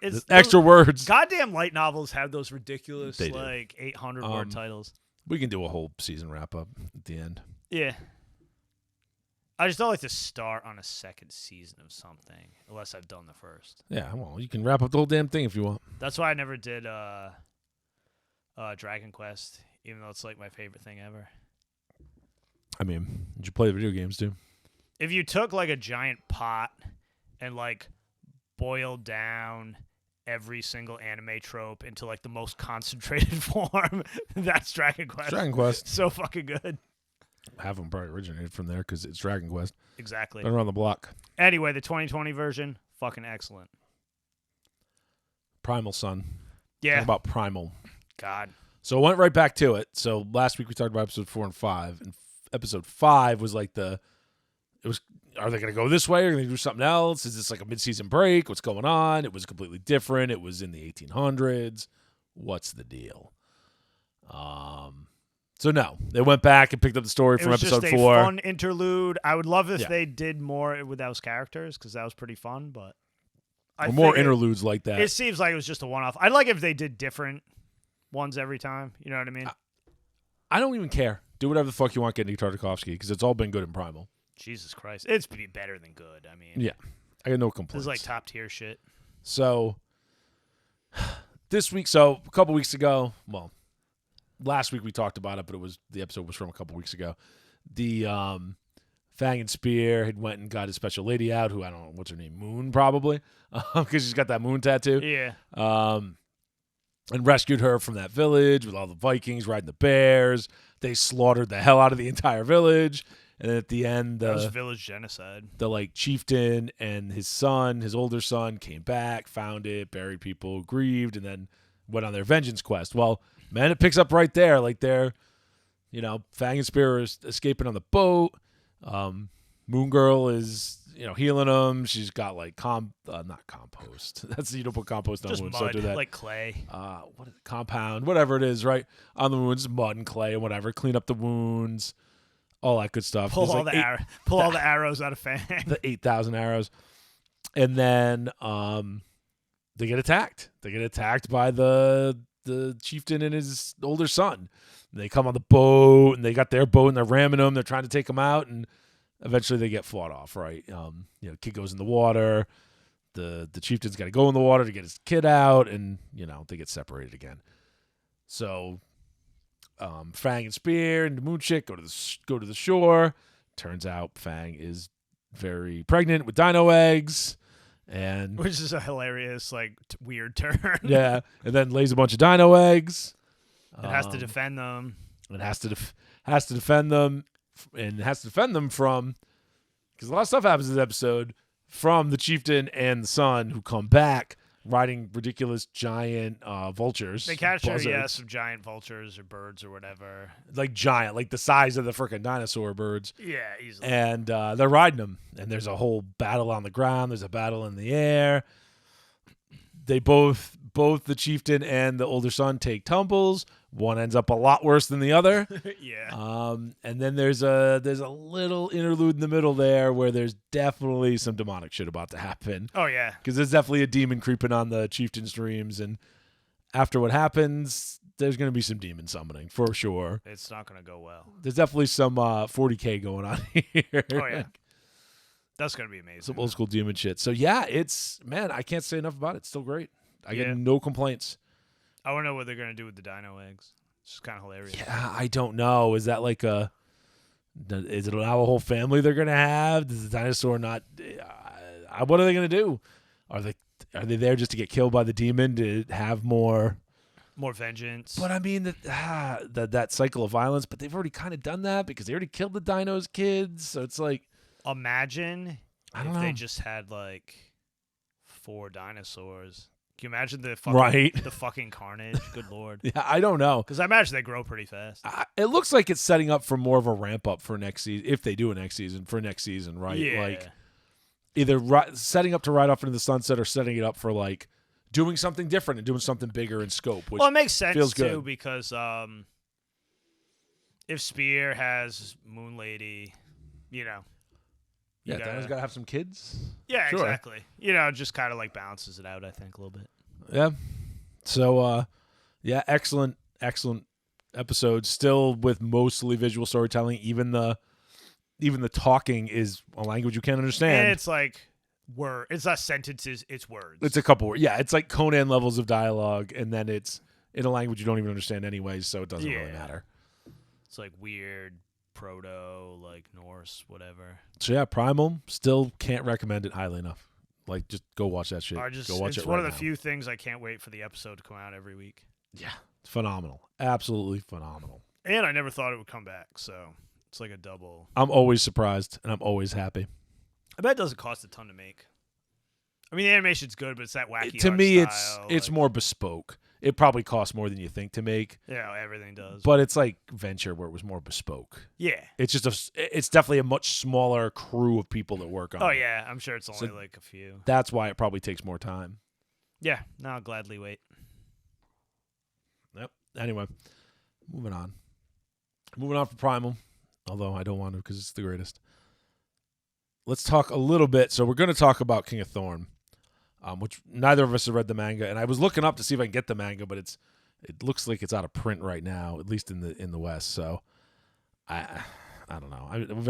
Speaker 2: It's
Speaker 1: extra words.
Speaker 2: Goddamn light novels have those ridiculous
Speaker 1: They do.
Speaker 2: like 800 word titles.
Speaker 1: We can do a whole season wrap up at the end.
Speaker 2: Yeah. I just don't like to start on a second season of something unless I've done the first.
Speaker 1: Yeah, well, you can wrap up the whole damn thing if you want.
Speaker 2: That's why I never did Dragon Quest, even though it's like my favorite thing ever.
Speaker 1: I mean, did you play the video games too?
Speaker 2: If you took like a giant pot and like boiled down every single anime trope into like the most concentrated form, that's Dragon Quest.
Speaker 1: Dragon Quest.
Speaker 2: So fucking good.
Speaker 1: Half of them probably originated from there because it's Dragon Quest.
Speaker 2: Exactly.
Speaker 1: Been around the block.
Speaker 2: Anyway, the 2020 version, fucking excellent.
Speaker 1: Primal Sun.
Speaker 2: Yeah.
Speaker 1: Talk about Primal.
Speaker 2: God.
Speaker 1: So I went right back to it. So last week we talked about episode 4 and 5. And episode 5 was like are they going to go this way? Or are they going to do something else? Is this like a mid-season break? What's going on? It was completely different. It was in the 1800s. What's the deal? So no, they went back and picked up the story from episode 4.
Speaker 2: It was just a fun interlude. I would love if they did more with those characters because that was pretty fun. But
Speaker 1: more interludes like that.
Speaker 2: It seems like it was just a one-off. I'd like if they did different ones every time. You know what I mean?
Speaker 1: I don't even care. Do whatever the fuck you want, Genndy Tartakovsky, because it's all been good in Primal.
Speaker 2: Jesus Christ, it's better than good. I mean,
Speaker 1: yeah, I got no complaints.
Speaker 2: This is like top tier shit.
Speaker 1: So this week, a couple weeks ago, well. Last week we talked about it, but the episode was from a couple weeks ago. The Fang and Spear had went and got his special lady out, who I don't know what's her name, Moon probably, because she's got that moon tattoo.
Speaker 2: Yeah.
Speaker 1: And rescued her from that village with all the Vikings riding the bears. They slaughtered the hell out of the entire village, and then at the end,
Speaker 2: that was village genocide.
Speaker 1: The like chieftain and his son, his older son, came back, found it, buried people, grieved, and then went on their vengeance quest. Well. Man, it picks up right there. Like they're, Fang and Spear are escaping on the boat. Moon Girl is, healing them. She's got like not compost. That's you don't put compost on
Speaker 2: just
Speaker 1: wounds.
Speaker 2: mud,
Speaker 1: Don't do that.
Speaker 2: like clay.
Speaker 1: What is it? Compound, whatever it is, right on the wounds, mud and clay and whatever. Clean up the wounds, all that good stuff.
Speaker 2: Pull all the arrows out of Fang.
Speaker 1: The 8,000 arrows, and then they get attacked. They get attacked by the chieftain and his older son. And they come on the boat, and they got their boat, and they're ramming them. They're trying to take them out, and eventually they get fought off, right? Kid goes in the water. The chieftain's got to go in the water to get his kid out, and, they get separated again. So Fang and Spear and the moon chick go to the shore. Turns out Fang is very pregnant with dino eggs. And
Speaker 2: which is a hilarious, like, weird turn.
Speaker 1: Yeah, and then lays a bunch of dino eggs.
Speaker 2: It has to defend them.
Speaker 1: It has to defend them, and has to defend them from, because a lot of stuff happens in this episode, from the chieftain and the son who come back riding ridiculous giant vultures.
Speaker 2: They capture, some giant vultures or birds or whatever.
Speaker 1: Like giant, like the size of the freaking dinosaur birds.
Speaker 2: Yeah, easily.
Speaker 1: And they're riding them. And there's a whole battle on the ground. There's a battle in the air. They both the chieftain and the older son take tumbles. One ends up a lot worse than the other.
Speaker 2: Yeah.
Speaker 1: And then there's a little interlude in the middle there where there's definitely some demonic shit about to happen.
Speaker 2: Oh yeah.
Speaker 1: Because there's definitely a demon creeping on the chieftain's dreams, and after what happens, there's going to be some demon summoning for sure.
Speaker 2: It's not going to go well.
Speaker 1: There's definitely some 40K going on here.
Speaker 2: Oh yeah. That's going to be amazing.
Speaker 1: Some old school demon shit. So yeah, I can't say enough about it. It's still great. I get no complaints.
Speaker 2: I want to know what they're going to do with the dino eggs. It's just kind of hilarious.
Speaker 1: Yeah, I don't know. Is that like is it now a whole family they're going to have? Does the dinosaur not, what are they going to do? Are they there just to get killed by the demon to have more
Speaker 2: vengeance?
Speaker 1: But I mean that cycle of violence, but they've already kind of done that because they already killed the dino's kids. So it's like,
Speaker 2: imagine if they just had like 4 dinosaurs. Can you imagine the fucking carnage? Good Lord.
Speaker 1: Yeah, I don't know.
Speaker 2: Because I imagine they grow pretty fast.
Speaker 1: It looks like it's setting up for more of a ramp up for next season, if they do it next season, right?
Speaker 2: Yeah.
Speaker 1: Like either setting up to ride off into the sunset or setting it up for like doing something different and doing something bigger in scope. Which
Speaker 2: it makes sense
Speaker 1: feels
Speaker 2: too
Speaker 1: good.
Speaker 2: Because if Spear has Moon Lady,
Speaker 1: Yeah, Dino's got to have some kids.
Speaker 2: Yeah,
Speaker 1: sure.
Speaker 2: Exactly. Just kind of like balances it out, I think, a little bit.
Speaker 1: Yeah. So, excellent episode. Still with mostly visual storytelling. Even the even the talking is a language you can't understand.
Speaker 2: And it's like it's not sentences, it's words.
Speaker 1: It's a couple words. Yeah, it's like Conan levels of dialogue, and then it's in a language you don't even understand anyways, so it doesn't really matter.
Speaker 2: It's like weird proto, like Norse, whatever.
Speaker 1: So yeah, Primal, still can't recommend it highly enough. Like, just go watch that shit. Go watch it.
Speaker 2: It's one of the few things I can't wait for the episode to come out every week.
Speaker 1: Yeah, it's phenomenal. Absolutely phenomenal.
Speaker 2: And I never thought it would come back, so it's like a double.
Speaker 1: I'm always surprised, and I'm always happy.
Speaker 2: I bet it doesn't cost a ton to make. I mean, the animation's good, but it's that wacky
Speaker 1: to
Speaker 2: art
Speaker 1: me,
Speaker 2: style,
Speaker 1: it's more bespoke. It probably costs more than you think to make.
Speaker 2: Yeah, everything does.
Speaker 1: But it's like Venture, where it was more bespoke.
Speaker 2: Yeah.
Speaker 1: It's just it's definitely a much smaller crew of people that work on it.
Speaker 2: Oh, yeah. I'm sure it's only like a few.
Speaker 1: That's why it probably takes more time.
Speaker 2: Yeah. No, I'll gladly wait.
Speaker 1: Yep. Anyway, moving on. Moving on from Primal, although I don't want to because it's the greatest. Let's talk a little bit. So we're going to talk about King of Thorn, which neither of us have read the manga, and I was looking up to see if I can get the manga, but it looks like it's out of print right now, at least in the West. So I don't know.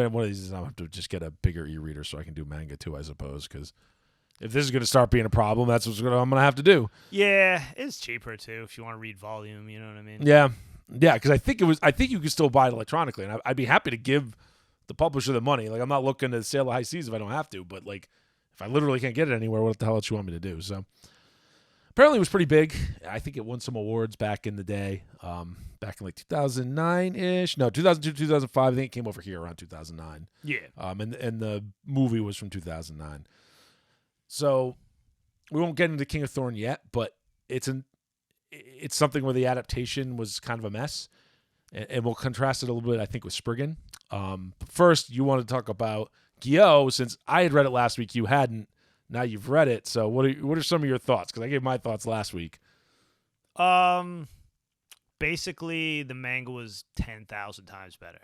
Speaker 1: One of these is I'll have to just get a bigger e-reader so I can do manga too, I suppose, because if this is going to start being a problem, that's what I'm going to have to do.
Speaker 2: Yeah, it's cheaper too if you want to read volume. You know what I mean?
Speaker 1: Yeah, because I think you could still buy it electronically, and I'd be happy to give the publisher the money. Like, I'm not looking to sail the high seas if I don't have to, but like, if I literally can't get it anywhere, what the hell else you want me to do? So apparently it was pretty big. I think it won some awards back in the day, back in like 2009-ish. No, 2002, 2005. I think it came over here around 2009.
Speaker 2: Yeah.
Speaker 1: And the movie was from 2009. So we won't get into King of Thorn yet, but it's something where the adaptation was kind of a mess. And we'll contrast it a little bit, I think, with Spriggan. First, you want to talk about Gyo, since I had read it last week, you hadn't. Now you've read it. So what are some of your thoughts? Because I gave my thoughts last week.
Speaker 2: Basically, the manga was 10,000 times better.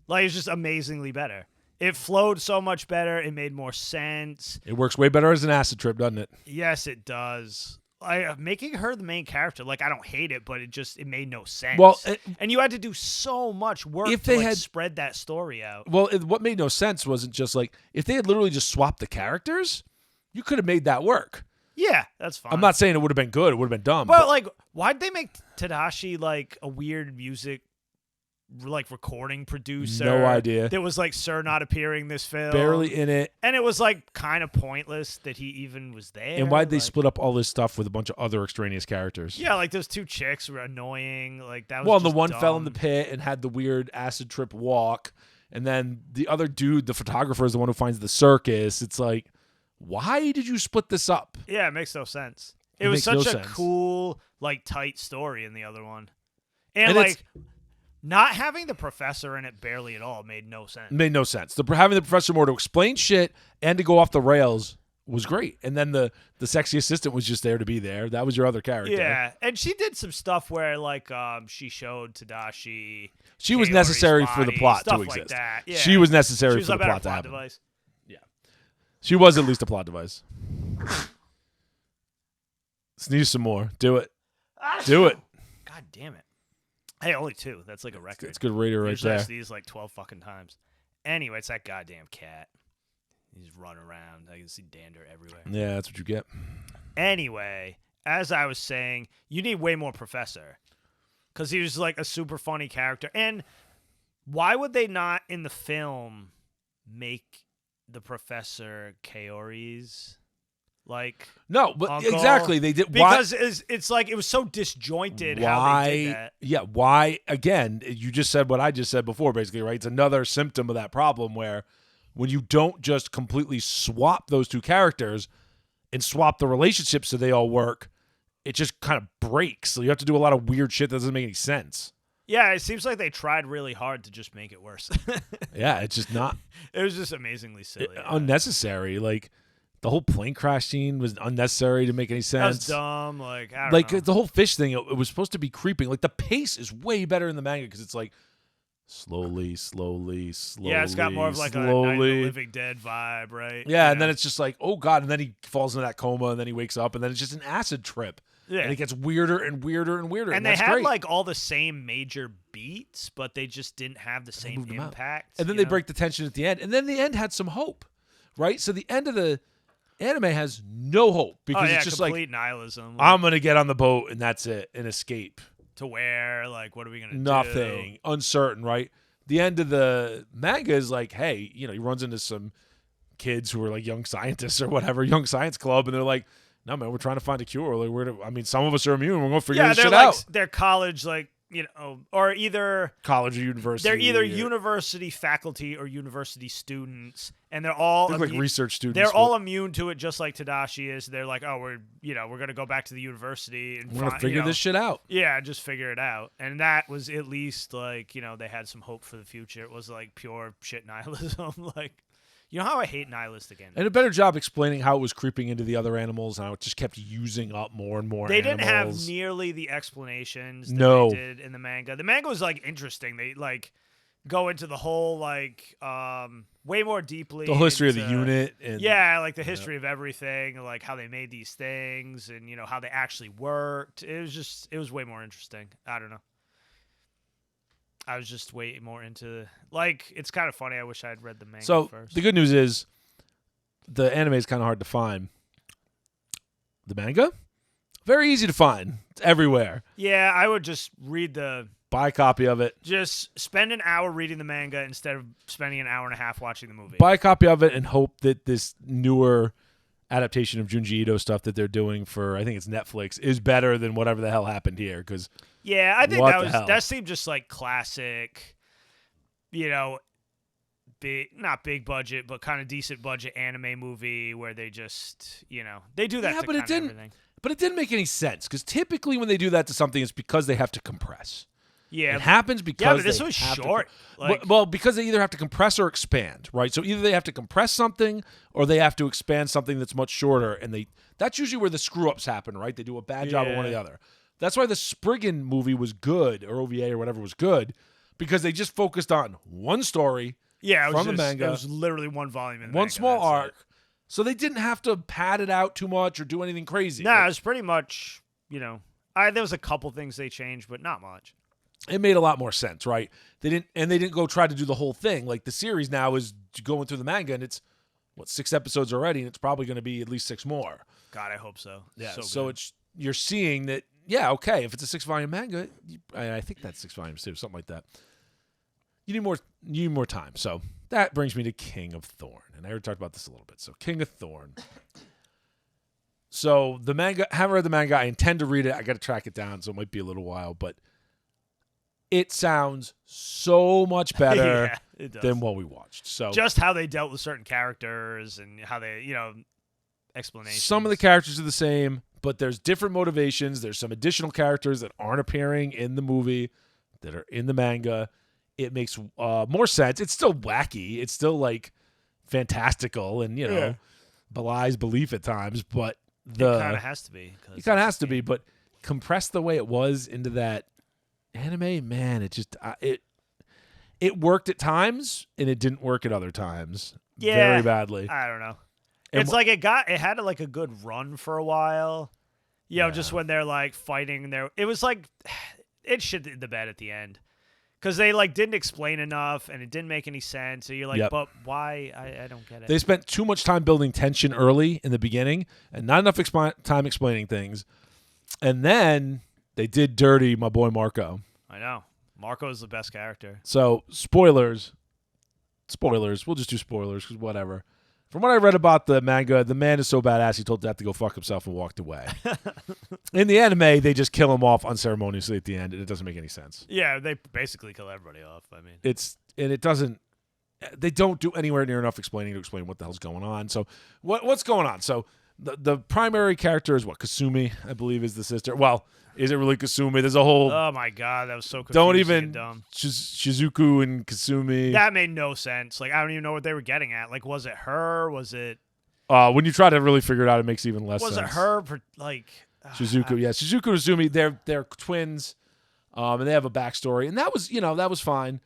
Speaker 2: Like, it's just amazingly better. It flowed so much better. It made more sense.
Speaker 1: It works way better as an acid trip, doesn't it?
Speaker 2: Yes, it does. Making her the main character, like, I don't hate it, but it made no sense.
Speaker 1: Well,
Speaker 2: and you had to do so much work to spread that story out.
Speaker 1: Well, what made no sense wasn't just like, if they had literally just swapped the characters, you could have made that work.
Speaker 2: Yeah, that's fine.
Speaker 1: I'm not saying it would have been good. It would have been dumb.
Speaker 2: But like, why'd they make Tadashi like a weird music like recording producer?
Speaker 1: No idea.
Speaker 2: That was like Sir not appearing this film.
Speaker 1: Barely in it.
Speaker 2: And it was like kind of pointless that he even was there.
Speaker 1: And why'd they split up all this stuff with a bunch of other extraneous characters?
Speaker 2: Yeah, like those two chicks were annoying. Like that was
Speaker 1: Well,
Speaker 2: just
Speaker 1: the one
Speaker 2: dumb.
Speaker 1: fell in the pit and had the weird acid trip walk. And then the other dude, the photographer, is the one who finds the circus. It's like, why did you split this up?
Speaker 2: Yeah, it makes no sense. It was such a cool, like, tight story in the other one. And like, not having the professor in it barely at all made no sense.
Speaker 1: Made no sense. Having the professor more to explain shit and to go off the rails was great. And then the sexy assistant was just there to be there. That was your other character.
Speaker 2: Yeah, and she did some stuff where, like, she showed Tadashi.
Speaker 1: She was necessary for the plot to exist.
Speaker 2: Like that. Yeah.
Speaker 1: She was necessary
Speaker 2: she was
Speaker 1: for the plot to happen.
Speaker 2: Device.
Speaker 1: Yeah, she was at least a plot device. Sneeze some more. Do it. Do it.
Speaker 2: God damn it. Hey, only 2. That's like a record.
Speaker 1: It's a good rater right
Speaker 2: Usually
Speaker 1: there.
Speaker 2: I sneeze like 12 fucking times. Anyway, it's that goddamn cat. He's running around. I can see dander everywhere.
Speaker 1: Yeah, that's what you get.
Speaker 2: Anyway, as I was saying, you need way more Professor. Because he was like a super funny character. And why would they not, in the film, make the Professor Kaori's like
Speaker 1: no, but
Speaker 2: uncle?
Speaker 1: Exactly they did
Speaker 2: because it's like it was so disjointed how they did that.
Speaker 1: Yeah, why? Again, you just said what I just said before, basically, right? It's another symptom of that problem where when you don't just completely swap those two characters and swap the relationships so they all work, it just kind of breaks. So you have to do a lot of weird shit that doesn't make any sense.
Speaker 2: Yeah, it seems like they tried really hard to just make it worse.
Speaker 1: Yeah, it's just not.
Speaker 2: It was just amazingly silly.
Speaker 1: Unnecessary. Like, the whole plane crash scene was unnecessary to make any sense.
Speaker 2: That was dumb. Like, I don't
Speaker 1: like
Speaker 2: know.
Speaker 1: The whole fish thing, it was supposed to be creeping. Like, the pace is way better in the manga because it's like slowly.
Speaker 2: Yeah, it's got more of like a Night of the Living Dead vibe, right?
Speaker 1: Yeah, and then it's just like, oh god, and then he falls into that coma, and then he wakes up, and then it's just an acid trip.
Speaker 2: Yeah.
Speaker 1: And it gets weirder and weirder and weirder.
Speaker 2: And they had like all the same major beats, but they just didn't have the same
Speaker 1: moved 'em out.
Speaker 2: impact.
Speaker 1: And then they break the tension at the end. And then the end had some hope, right? So the end of the anime has no hope because it's just
Speaker 2: complete nihilism.
Speaker 1: I'm going to get on the boat and that's it, and escape.
Speaker 2: To where, like, what are we going to do?
Speaker 1: Nothing. Uncertain, right? The end of the manga is like, hey, he runs into some kids who are like young scientists or whatever, young science club, and they're like, no, man, we're trying to find a cure. Like, some of us are immune. We're going to figure this shit out.
Speaker 2: They're college, like, or either
Speaker 1: college or university.
Speaker 2: They're either university faculty or university students, and they're all
Speaker 1: like research students.
Speaker 2: They're all immune to it, just like Tadashi is. They're like, oh, we're gonna go back to the university and
Speaker 1: we're gonna figure this shit out.
Speaker 2: Yeah, just figure it out. And that was at least like they had some hope for the future. It was like pure shit nihilism. Like, how I hate nihilist again.
Speaker 1: And a better job explaining how it was creeping into the other animals and how it just kept using up more and more
Speaker 2: They
Speaker 1: animals.
Speaker 2: didn't have nearly the explanations that they did in the manga. The manga was like interesting. They like go into the whole like way more deeply.
Speaker 1: The history of the unit. And,
Speaker 2: like the history of everything, like how they made these things and how they actually worked. It was way more interesting. I don't know. I was just way more into it's kind of funny. I wish I had read the manga first.
Speaker 1: The good news is the anime is kind of hard to find. The manga, very easy to find. It's everywhere.
Speaker 2: Yeah, I would just
Speaker 1: buy a copy of it.
Speaker 2: Just spend an hour reading the manga instead of spending an hour and a half watching the movie.
Speaker 1: Buy a copy of it and hope that this newer adaptation of Junji Ito stuff that they're doing for, I think it's Netflix, is better than whatever the hell happened here. Because
Speaker 2: I think that seemed just like classic, not big budget, but kind of decent budget anime movie where they just, they do that.
Speaker 1: But it didn't make any sense because typically when they do that to something, it's because they have to compress.
Speaker 2: Yeah,
Speaker 1: it happens because
Speaker 2: but this was short.
Speaker 1: Because they either have to compress or expand, right? So either they have to compress something or they have to expand something that's much shorter, and that's usually where the screw ups happen, right? They do a bad job of one or the other. That's why the Spriggan movie was good, or OVA or whatever was good, because they just focused on one story. From the manga.
Speaker 2: It was literally one volume in the
Speaker 1: one
Speaker 2: manga,
Speaker 1: small arc. So they didn't have to pad it out too much or do anything crazy.
Speaker 2: Nah, it was pretty much, there was a couple things they changed, but not much.
Speaker 1: It made a lot more sense, right? They didn't go try to do the whole thing. Like the series now is going through the manga, and it's 6 episodes already, and it's probably going to be at least 6 more.
Speaker 2: God, I hope so.
Speaker 1: Yeah. So you're seeing that. Yeah, okay. If it's a 6-volume manga, I think that's 6 volumes too, something like that. You need more time. So that brings me to King of Thorn, and I already talked about this a little bit. So King of Thorn. So the manga, haven't read the manga. I intend to read it. I got to track it down, so it might be a little while, but it sounds so much better than what we watched. So
Speaker 2: just how they dealt with certain characters and how they, explanations.
Speaker 1: Some of the characters are the same, but there's different motivations. There's some additional characters that aren't appearing in the movie that are in the manga. It makes more sense. It's still wacky. It's still like fantastical and, belies belief at times, but it
Speaker 2: kind of has to be.
Speaker 1: It kind of has to be, but compressed the way it was into that anime, man, it just it worked at times and it didn't work at other times. Very badly.
Speaker 2: I don't know. It's like it had like a good run for a while. Just when they're like fighting there. It was like it shit in the bed at the end. Because they like didn't explain enough and it didn't make any sense. So you're like, but why? I don't get it.
Speaker 1: They spent too much time building tension early in the beginning and not enough time explaining things. And then they did dirty my boy Marco.
Speaker 2: I know. Marco is the best character.
Speaker 1: So spoilers. We'll just do spoilers because whatever. From what I read about the manga, the man is so badass he told Death to go fuck himself and walked away. In the anime, they just kill him off unceremoniously at the end, and it doesn't make any sense.
Speaker 2: Yeah, they basically kill everybody off. I mean,
Speaker 1: they don't do anywhere near enough explaining to explain what the hell's going on. So what's going on? So the primary character is Kasumi, I believe, is the sister. Well, is it really Kasumi? There's a whole...
Speaker 2: Oh, my God. That was so confusing.
Speaker 1: Don't even...
Speaker 2: And dumb.
Speaker 1: Shizuku and Kasumi.
Speaker 2: That made no sense. Like, I don't even know what they were getting at. Like, was it her? Was it...
Speaker 1: When you try to really figure it out, it makes even less sense.
Speaker 2: Was it her? Like...
Speaker 1: Shizuku, yeah. Shizuku and Kasumi, they're twins, and they have a backstory. And that was fine.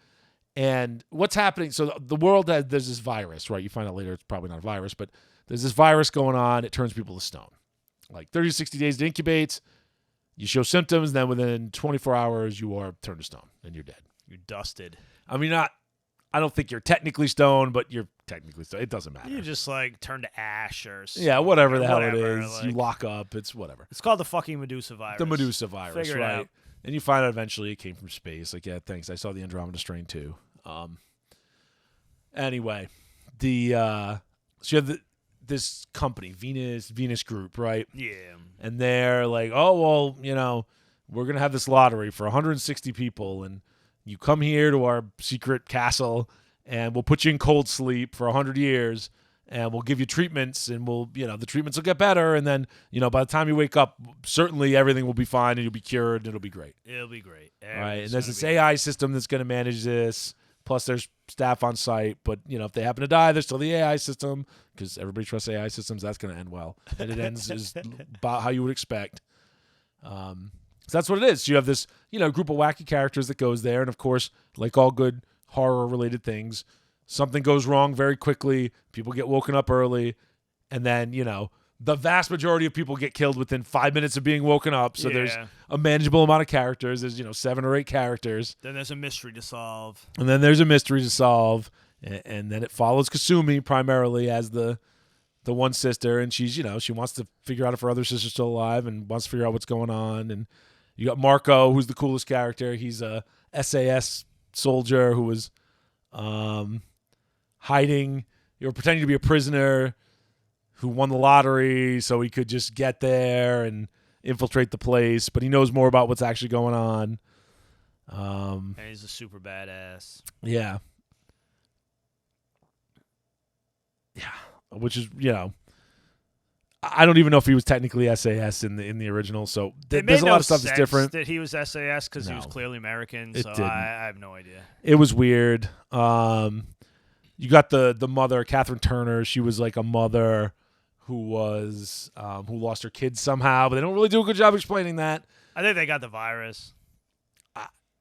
Speaker 1: And what's happening... So the world, there's this virus, right? You find out later it's probably not a virus, but there's this virus going on. It turns people to stone. Like 30 to 60 days to incubate. You show symptoms, then within 24 hours, you are turned to stone and you're dead.
Speaker 2: You're dusted.
Speaker 1: I mean, I don't think you're technically stoned, but you're technically stoned. It doesn't matter.
Speaker 2: You just like turn to ash or something.
Speaker 1: Yeah, whatever the hell it
Speaker 2: whatever,
Speaker 1: is.
Speaker 2: like-
Speaker 1: You lock up. It's whatever.
Speaker 2: It's called the fucking Medusa virus.
Speaker 1: The Medusa virus,
Speaker 2: Figure it
Speaker 1: right?
Speaker 2: out.
Speaker 1: And you find out eventually it came from space. Like, yeah, thanks. I saw the Andromeda strain too. Anyway, so you have this company, Venus Group, right?
Speaker 2: Yeah.
Speaker 1: And they're like, oh, well, we're going to have this lottery for 160 people, and you come here to our secret castle, and we'll put you in cold sleep for 100 years, and we'll give you treatments, and the treatments will get better, and then, by the time you wake up, certainly everything will be fine, and you'll be cured, and it'll be great.
Speaker 2: It'll be great.
Speaker 1: Right? And there's this AI system that's going to manage this, plus there's staff on site, but, if they happen to die, there's still the AI system, because everybody trusts AI systems. That's going to end well. And it ends is about how you would expect. So that's what it is. So you have this, group of wacky characters that goes there. And of course, like all good horror related things, something goes wrong very quickly. People get woken up early. And then, the vast majority of people get killed within 5 minutes of being woken up. So there's a manageable amount of characters. There's, 7 or 8 characters.
Speaker 2: Then there's a mystery to solve.
Speaker 1: And then there's a mystery to solve. And then it follows Kasumi primarily as the one sister. And she's, she wants to figure out if her other sister's still alive and wants to figure out what's going on. And you got Marco, who's the coolest character. He's a SAS soldier who was hiding or pretending to be a prisoner who won the lottery so he could just get there and infiltrate the place. But he knows more about what's actually going on.
Speaker 2: And he's a super badass.
Speaker 1: Yeah. Yeah. Which is, I don't even know if he was technically SAS in the original. So there's a lot of stuff that's different.
Speaker 2: That he was SAS because he was clearly American. So I have no idea.
Speaker 1: It was weird. You got the mother, Catherine Turner. She was like a mother who lost her kids somehow, but they don't really do a good job explaining that.
Speaker 2: I think they got the virus.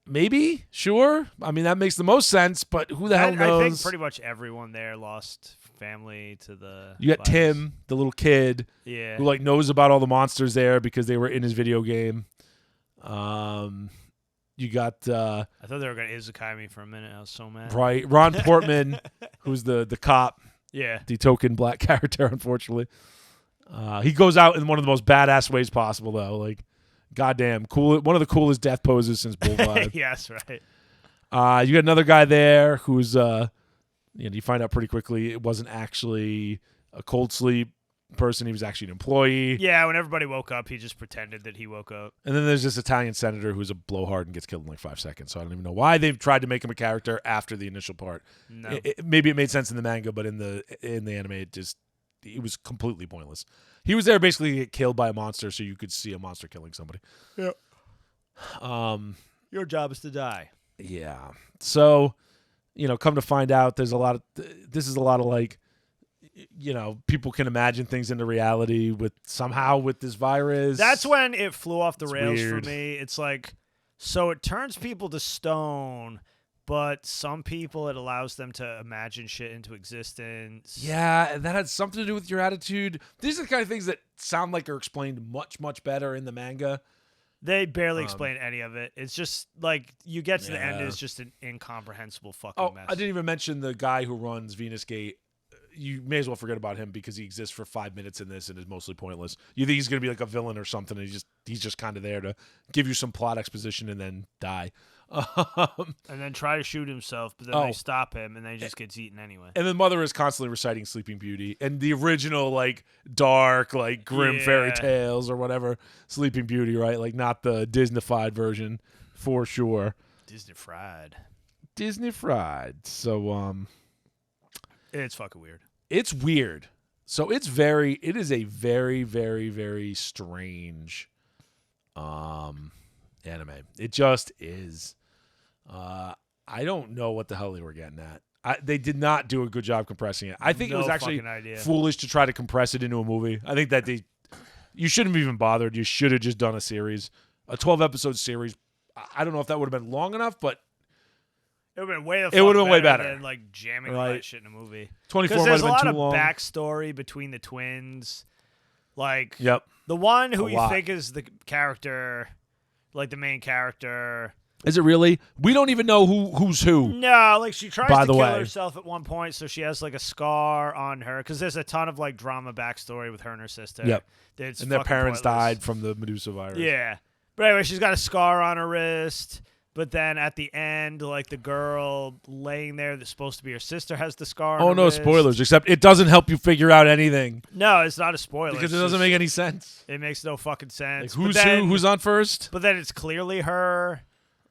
Speaker 1: Maybe, sure. I mean, that makes the most sense, but who the hell knows?
Speaker 2: I think pretty much everyone there lost family to the
Speaker 1: You got
Speaker 2: virus.
Speaker 1: Tim, the little kid,
Speaker 2: Yeah.
Speaker 1: who knows about all the monsters there because they were in his video game. You got
Speaker 2: I thought they were going to Izukai me for a minute. I was so mad.
Speaker 1: right Ron Portman, who's the cop,
Speaker 2: Yeah.
Speaker 1: the token black character, unfortunately. He goes out in one of the most badass ways possible, though. Like, goddamn, cool. One of the coolest death poses since Bull Vibe.
Speaker 2: Yes, right.
Speaker 1: You got another guy there who's, you find out pretty quickly it wasn't actually a cold sleep person. He was actually an employee.
Speaker 2: Yeah, when everybody woke up, he just pretended that he woke up.
Speaker 1: And then there's this Italian senator who's a blowhard and gets killed in like 5 seconds. So I don't even know why they've tried to make him a character after the initial part.
Speaker 2: No.
Speaker 1: Maybe it made sense in the manga, but in the anime, it was completely pointless. He was there basically to get killed by a monster, so you could see a monster killing somebody.
Speaker 2: Yeah. Your job is to die.
Speaker 1: Yeah. So, come to find out, this is a lot of like, people can imagine things into reality with this virus.
Speaker 2: That's when it flew off the
Speaker 1: It's
Speaker 2: rails
Speaker 1: weird.
Speaker 2: for me. It's like, so it turns people to stone, but some people it allows them to imagine shit into existence.
Speaker 1: Yeah, and that had something to do with your attitude. These are the kind of things that sound like are explained much, much better in the manga.
Speaker 2: They barely explain any of it. It's just like you get to the end,
Speaker 1: Yeah.
Speaker 2: it's just an incomprehensible fucking mess.
Speaker 1: I didn't even mention the guy who runs Venus Gate. You may as well forget about him because he exists for 5 minutes in this and is mostly pointless. You think he's going to be like a villain or something, and he's just kind of there to give you some plot exposition and then die.
Speaker 2: And then try to shoot himself, but then they stop him, and then he just gets eaten anyway.
Speaker 1: And then Mother is constantly reciting Sleeping Beauty and the original, like, dark, like, grim fairy tales or whatever Sleeping Beauty, right? Like, not the Disney-fied version, for sure.
Speaker 2: Disney fried.
Speaker 1: So,
Speaker 2: It's fucking weird.
Speaker 1: it's weird. So it is a very, very, very strange anime. It just is. I don't know what the hell they were getting at. They did not do a good job compressing it. I think it was actually foolish to try to compress it into a movie. I think that you shouldn't have even bothered. You should have just done a series, a 12-episode series. I don't know if that would have been long enough, but
Speaker 2: it would have been
Speaker 1: way better
Speaker 2: than like jamming all that shit in a movie.
Speaker 1: 24
Speaker 2: Because
Speaker 1: might
Speaker 2: there's
Speaker 1: have
Speaker 2: a
Speaker 1: been
Speaker 2: lot
Speaker 1: too
Speaker 2: of
Speaker 1: long.
Speaker 2: backstory between the twins. Like,
Speaker 1: Yep.
Speaker 2: the one who
Speaker 1: A
Speaker 2: you
Speaker 1: lot.
Speaker 2: think is the character, like the main character.
Speaker 1: Is it really? We don't even know who's who.
Speaker 2: No, like she tries
Speaker 1: By
Speaker 2: to
Speaker 1: the
Speaker 2: kill
Speaker 1: way.
Speaker 2: herself at one point, so she has like a scar on her because there's a ton of like drama backstory with her and her sister.
Speaker 1: Yep.
Speaker 2: It's
Speaker 1: And their
Speaker 2: fucking
Speaker 1: parents
Speaker 2: pointless.
Speaker 1: died from the Medusa virus.
Speaker 2: Yeah, but anyway, she's got a scar on her wrist. But then at the end, like the girl laying there that's supposed to be her sister has the scar.
Speaker 1: Oh
Speaker 2: on her
Speaker 1: no,
Speaker 2: wrist.
Speaker 1: spoilers! Except it doesn't help you figure out anything
Speaker 2: No, it's not a spoiler
Speaker 1: because
Speaker 2: it's
Speaker 1: it doesn't
Speaker 2: just-
Speaker 1: make any sense.
Speaker 2: It makes no fucking
Speaker 1: Like,
Speaker 2: sense.
Speaker 1: who's
Speaker 2: but then,
Speaker 1: who? Who's on first?
Speaker 2: But then it's clearly her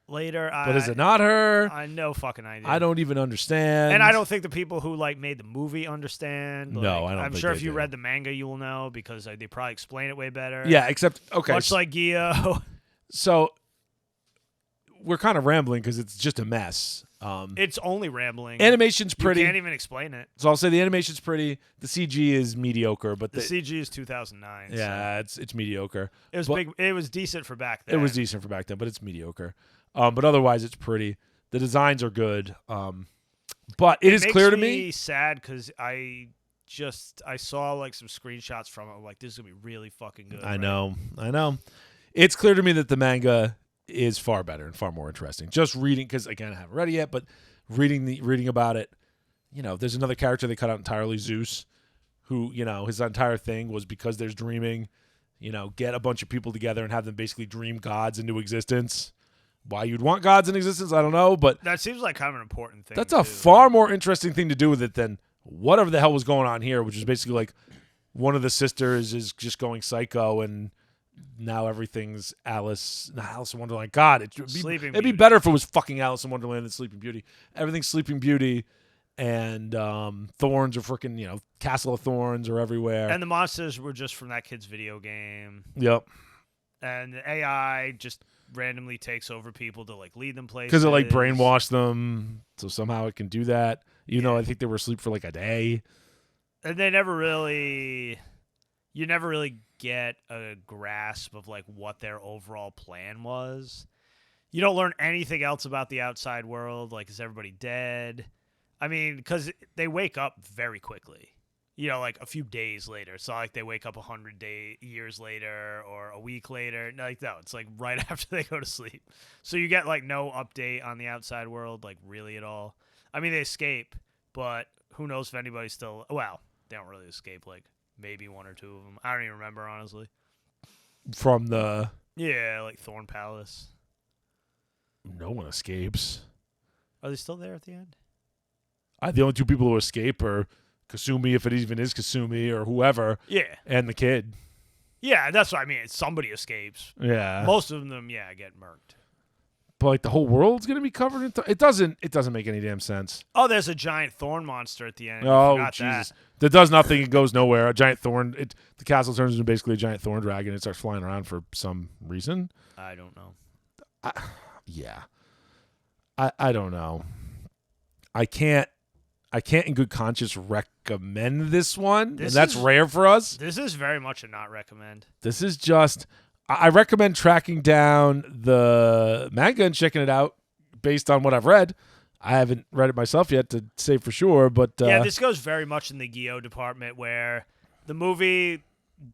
Speaker 2: later.
Speaker 1: But is it not her?
Speaker 2: I no fucking idea.
Speaker 1: I don't even understand.
Speaker 2: And I don't think the people who like made the movie understand.
Speaker 1: No,
Speaker 2: Like,
Speaker 1: I don't
Speaker 2: I'm
Speaker 1: think
Speaker 2: sure
Speaker 1: they
Speaker 2: if you
Speaker 1: do.
Speaker 2: read the manga, you will know because they probably explain it way better.
Speaker 1: Yeah, except okay.
Speaker 2: Much like Gio.
Speaker 1: So we're kind of rambling because it's just a mess.
Speaker 2: It's only rambling.
Speaker 1: Animation's
Speaker 2: You
Speaker 1: pretty.
Speaker 2: can't even explain it.
Speaker 1: So I'll say the animation's pretty. The CG is mediocre, but
Speaker 2: The CG is 2009. so
Speaker 1: yeah, it's mediocre.
Speaker 2: it was
Speaker 1: but-
Speaker 2: big. It was decent for back then.
Speaker 1: It was decent for back then, but it's mediocre. But otherwise, it's pretty. The designs are good. But it is
Speaker 2: makes
Speaker 1: clear to me.
Speaker 2: Sad because I saw like some screenshots from it. I'm like, this is gonna be really fucking good.
Speaker 1: I know. It's clear to me that the manga is far better and far more interesting. Just reading, because again, I haven't read it yet, but reading about it, there's another character they cut out entirely, Zeus, who his entire thing was because there's dreaming. Get a bunch of people together and have them basically dream gods into existence. Why you'd want gods in existence, I don't know, but
Speaker 2: That seems like kind of an important thing.
Speaker 1: that's a
Speaker 2: too.
Speaker 1: far more interesting thing to do with it than whatever the hell was going on here, which is basically like one of the sisters is just going psycho and now everything's not Alice in Wonderland. God, it'd
Speaker 2: Sleeping
Speaker 1: be
Speaker 2: Beauty.
Speaker 1: better if it was fucking Alice in Wonderland than Sleeping Beauty. Everything's Sleeping Beauty, and thorns are freaking, Castle of Thorns are everywhere.
Speaker 2: And the monsters were just from that kid's video game.
Speaker 1: Yep.
Speaker 2: And the AI just randomly takes over people to like lead them places.
Speaker 1: Because it like brainwashed them, so somehow it can do that. Even though I think they were asleep for like a day.
Speaker 2: And you never really get a grasp of like what their overall plan was. You don't learn anything else about the outside world. Like, is everybody dead? I mean, because they wake up very quickly. Like a few days later. It's not like they wake up 100 years later or a week later. No, it's like right after they go to sleep. So you get like no update on the outside world, like really at all. I mean, they escape, but who knows if anybody's still. Well, they don't really escape. Like maybe one or two of them. I don't even remember honestly.
Speaker 1: From the
Speaker 2: Like Thorn Palace.
Speaker 1: no one escapes.
Speaker 2: Are they still there at the end?
Speaker 1: The only two people who escape are Kasumi, if it even is Kasumi, or whoever,
Speaker 2: Yeah.
Speaker 1: and the kid.
Speaker 2: Yeah, that's what I mean. Somebody escapes.
Speaker 1: Yeah.
Speaker 2: Most of them, get murked.
Speaker 1: But like the whole world's gonna be covered in it doesn't make any damn sense.
Speaker 2: Oh, there's a giant thorn monster at the end.
Speaker 1: Oh
Speaker 2: Forgot
Speaker 1: Jesus. That does nothing, it goes nowhere. A giant thorn the castle turns into basically a giant thorn dragon. It starts flying around for some reason.
Speaker 2: I don't know.
Speaker 1: I don't know. I can't in good conscience recommend this one.
Speaker 2: This
Speaker 1: and that's
Speaker 2: is-
Speaker 1: rare for us.
Speaker 2: This is very much a not recommend.
Speaker 1: This is just I recommend tracking down the manga and checking it out based on what I've read. I haven't read it myself yet to say for sure, but
Speaker 2: This goes very much in the Gyo department where the movie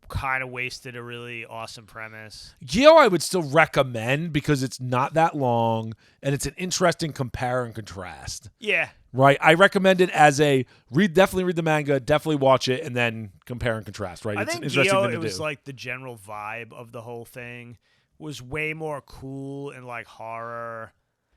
Speaker 2: kind of wasted a really awesome premise.
Speaker 1: Gyo I would still recommend because it's not that long and it's an interesting compare and contrast.
Speaker 2: Yeah.
Speaker 1: Right? I recommend it as definitely read the manga, definitely watch it, and then compare and contrast, right?
Speaker 2: I
Speaker 1: It's
Speaker 2: think
Speaker 1: an interesting
Speaker 2: Gyo,
Speaker 1: thing to
Speaker 2: it was
Speaker 1: do.
Speaker 2: like the general vibe of the whole thing was way more cool and like horror.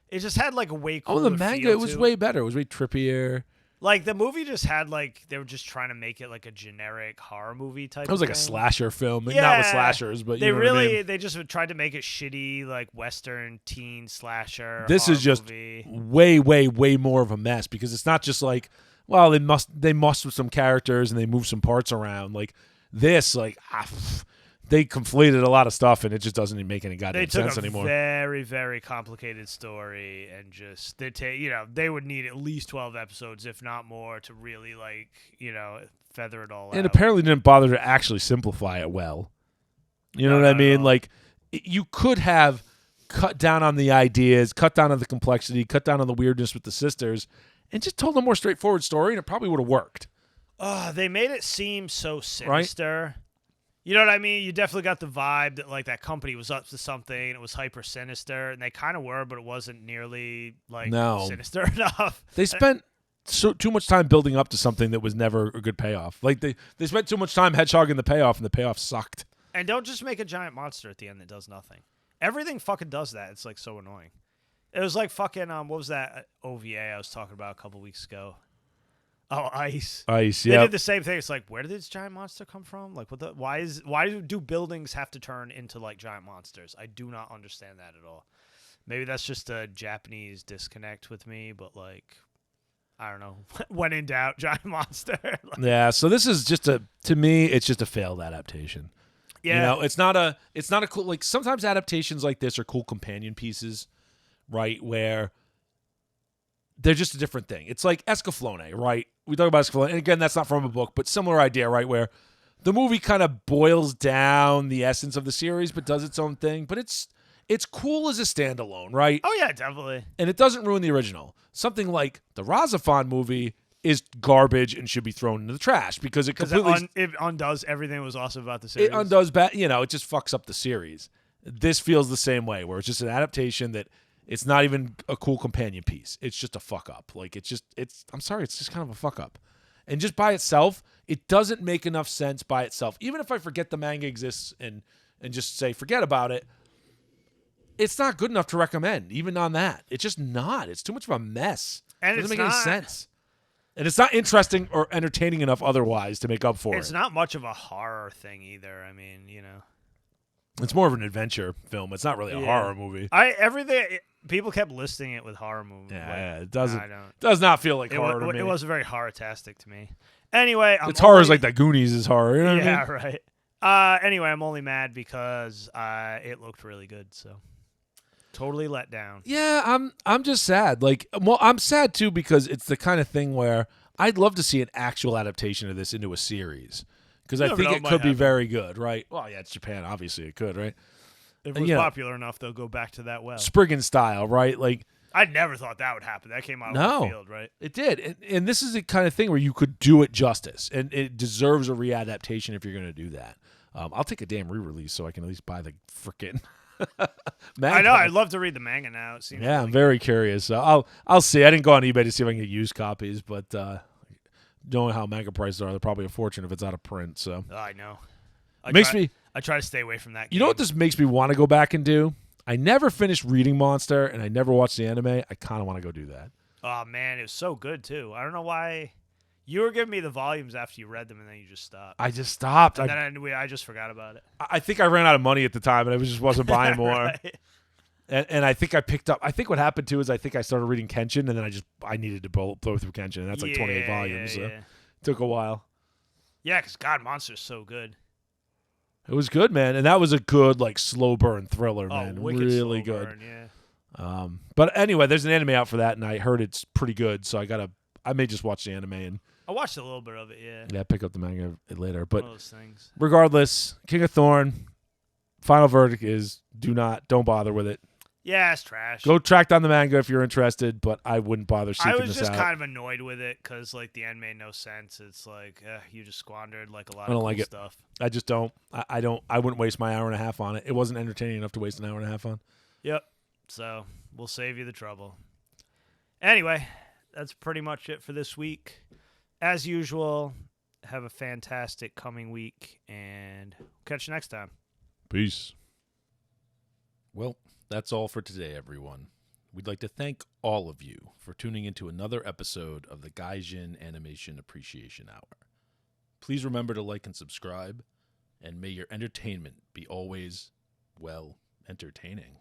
Speaker 2: It just had like a way cooler
Speaker 1: the manga,
Speaker 2: feel
Speaker 1: it was
Speaker 2: to
Speaker 1: way better. It was way trippier.
Speaker 2: Like the movie just had like they were just trying to make it like a generic horror movie type.
Speaker 1: It was like a
Speaker 2: thing.
Speaker 1: slasher film. Not with
Speaker 2: Yeah.
Speaker 1: slashers, but you
Speaker 2: They
Speaker 1: know what I mean?
Speaker 2: they just tried to make it shitty like Western teen slasher.
Speaker 1: This is
Speaker 2: horror
Speaker 1: just
Speaker 2: movie.
Speaker 1: way, way, way more of a mess because it's not just like, well, they must with some characters and they move some parts around. Like this, they conflated a lot of stuff and it just doesn't even make any
Speaker 2: They
Speaker 1: goddamn
Speaker 2: took
Speaker 1: sense
Speaker 2: a
Speaker 1: anymore.
Speaker 2: very, very complicated story and just they would need at least 12 episodes, if not more, to really feather it all out.
Speaker 1: And apparently didn't bother to actually simplify it well. You know
Speaker 2: No,
Speaker 1: what I
Speaker 2: not at
Speaker 1: mean?
Speaker 2: all.
Speaker 1: Like you could have cut down on the ideas, cut down on the complexity, cut down on the weirdness with the sisters, and just told a more straightforward story, and it probably would have worked.
Speaker 2: They made it seem so sinister. You know what I mean? You definitely got the vibe that like that company was up to something and it was hyper sinister, and they kind of were, but it wasn't nearly like
Speaker 1: No.
Speaker 2: sinister enough.
Speaker 1: They spent too much time building up to something that was never a good payoff. Like they spent too much time hedgehogging the payoff, and the payoff sucked.
Speaker 2: And don't just make a giant monster at the end that does nothing. Everything fucking does that. It's like so annoying. It was like fucking what was that OVA I was talking about a couple weeks ago? Oh, Ice.
Speaker 1: Ice,
Speaker 2: They
Speaker 1: yeah.
Speaker 2: did the same thing. It's like, where did this giant monster come from? Like, what the? Why do buildings have to turn into like giant monsters? I do not understand that at all. Maybe that's just a Japanese disconnect with me, but like, I don't know. When in doubt, giant monster.
Speaker 1: Yeah. So this is just to me, it's just a failed adaptation.
Speaker 2: Yeah.
Speaker 1: You know, it's not a cool, like sometimes adaptations like this are cool companion pieces, right? Where they're just a different thing. It's like Escaflowne, right? We talk about Escaflowne, and again, that's not from a book, but similar idea, right? Where the movie kind of boils down the essence of the series, but does its own thing. But it's cool as a standalone, right?
Speaker 2: Oh yeah, definitely.
Speaker 1: And it doesn't ruin the original. Something like the Razafon movie is garbage and should be thrown into the trash because it completely
Speaker 2: it undoes everything that was awesome about the series.
Speaker 1: it undoes bad. You know, it just fucks up the series. This feels the same way, where it's just an adaptation that it's not even a cool companion piece. It's just a fuck up. Like it's I'm sorry, it's just kind of a fuck up. And just by itself, it doesn't make enough sense by itself. Even if I forget the manga exists and just say forget about it, it's not good enough to recommend. Even on that, it's just not. It's too much of a mess.
Speaker 2: And
Speaker 1: it doesn't
Speaker 2: it's
Speaker 1: make any sense. And it's not interesting or entertaining enough otherwise to make up for it.
Speaker 2: It's not much of a horror thing either. I mean, you know.
Speaker 1: It's more of an adventure film. It's not really a horror movie.
Speaker 2: People kept listing it with horror movie.
Speaker 1: Yeah, it does not feel like horror to me.
Speaker 2: It wasn't very horror-tastic to me. Anyway,
Speaker 1: it's horror is like that Goonies is horror. You know what I
Speaker 2: mean? Right. Anyway, I'm only mad because it looked really good. So totally let down.
Speaker 1: Yeah, I'm just sad. Like, well, I'm sad too because it's the kind of thing where I'd love to see an actual adaptation of this into a series because I think it could be very good, right? Well, yeah, it's Japan. Obviously, it could, right?
Speaker 2: If it was popular enough, they'll go back to that well.
Speaker 1: Spriggan style, right? Like,
Speaker 2: I never thought that would happen. That came out of the field, right?
Speaker 1: It did. And this is the kind of thing where you could do it justice, and it deserves a readaptation if you're going to do that. I'll take a damn re-release so I can at least buy the frickin' manga.
Speaker 2: I know. I'd love to read the manga now. It seems
Speaker 1: I'm very curious. So I'll see. I didn't go on eBay to see if I can get used copies, but knowing how manga prices are, they're probably a fortune if it's out of print. So
Speaker 2: I know.
Speaker 1: I
Speaker 2: try to stay away from that game.
Speaker 1: You know what this makes me want to go back and do? I never finished reading Monster, and I never watched the anime. I kind of want to go do that.
Speaker 2: Oh, man, it was so good, too. I don't know why. You were giving me the volumes after you read them, and then you just stopped.
Speaker 1: I just stopped.
Speaker 2: And then I just forgot about it.
Speaker 1: I think I ran out of money at the time, and I just wasn't buying more.
Speaker 2: Right.
Speaker 1: And I think I picked up. I think what happened, too, is I think I started reading Kenshin, and then I needed to blow through Kenshin, and that's like 28 volumes, so it took a while.
Speaker 2: Yeah, because God, Monster's so good.
Speaker 1: It was good, man, and that was a good like slow burn thriller, man.
Speaker 2: Really
Speaker 1: good.
Speaker 2: Burn, yeah.
Speaker 1: But anyway, there's an anime out for that, and I heard it's pretty good, so I may just watch the anime and
Speaker 2: I watched a little bit of it,
Speaker 1: yeah, pick up the manga later. But
Speaker 2: one of those things.
Speaker 1: Regardless, King of Thorn. Final verdict is don't bother with it.
Speaker 2: Yeah, it's trash.
Speaker 1: Go track down the manga if you're interested, but I wouldn't bother seeking this out.
Speaker 2: I was just kind of annoyed with it because like the end made no sense. It's like you just squandered like a lot of cool stuff.
Speaker 1: I just don't. I wouldn't waste my hour and a half on it. It wasn't entertaining enough to waste an hour and a half on.
Speaker 2: Yep. So we'll save you the trouble. Anyway, that's pretty much it for this week. As usual, have a fantastic coming week, and catch you next time.
Speaker 1: Peace. Well, that's all for today, everyone. We'd like to thank all of you for tuning into another episode of the Gaijin Animation Appreciation Hour. Please remember to like and subscribe, and may your entertainment be always, well, entertaining.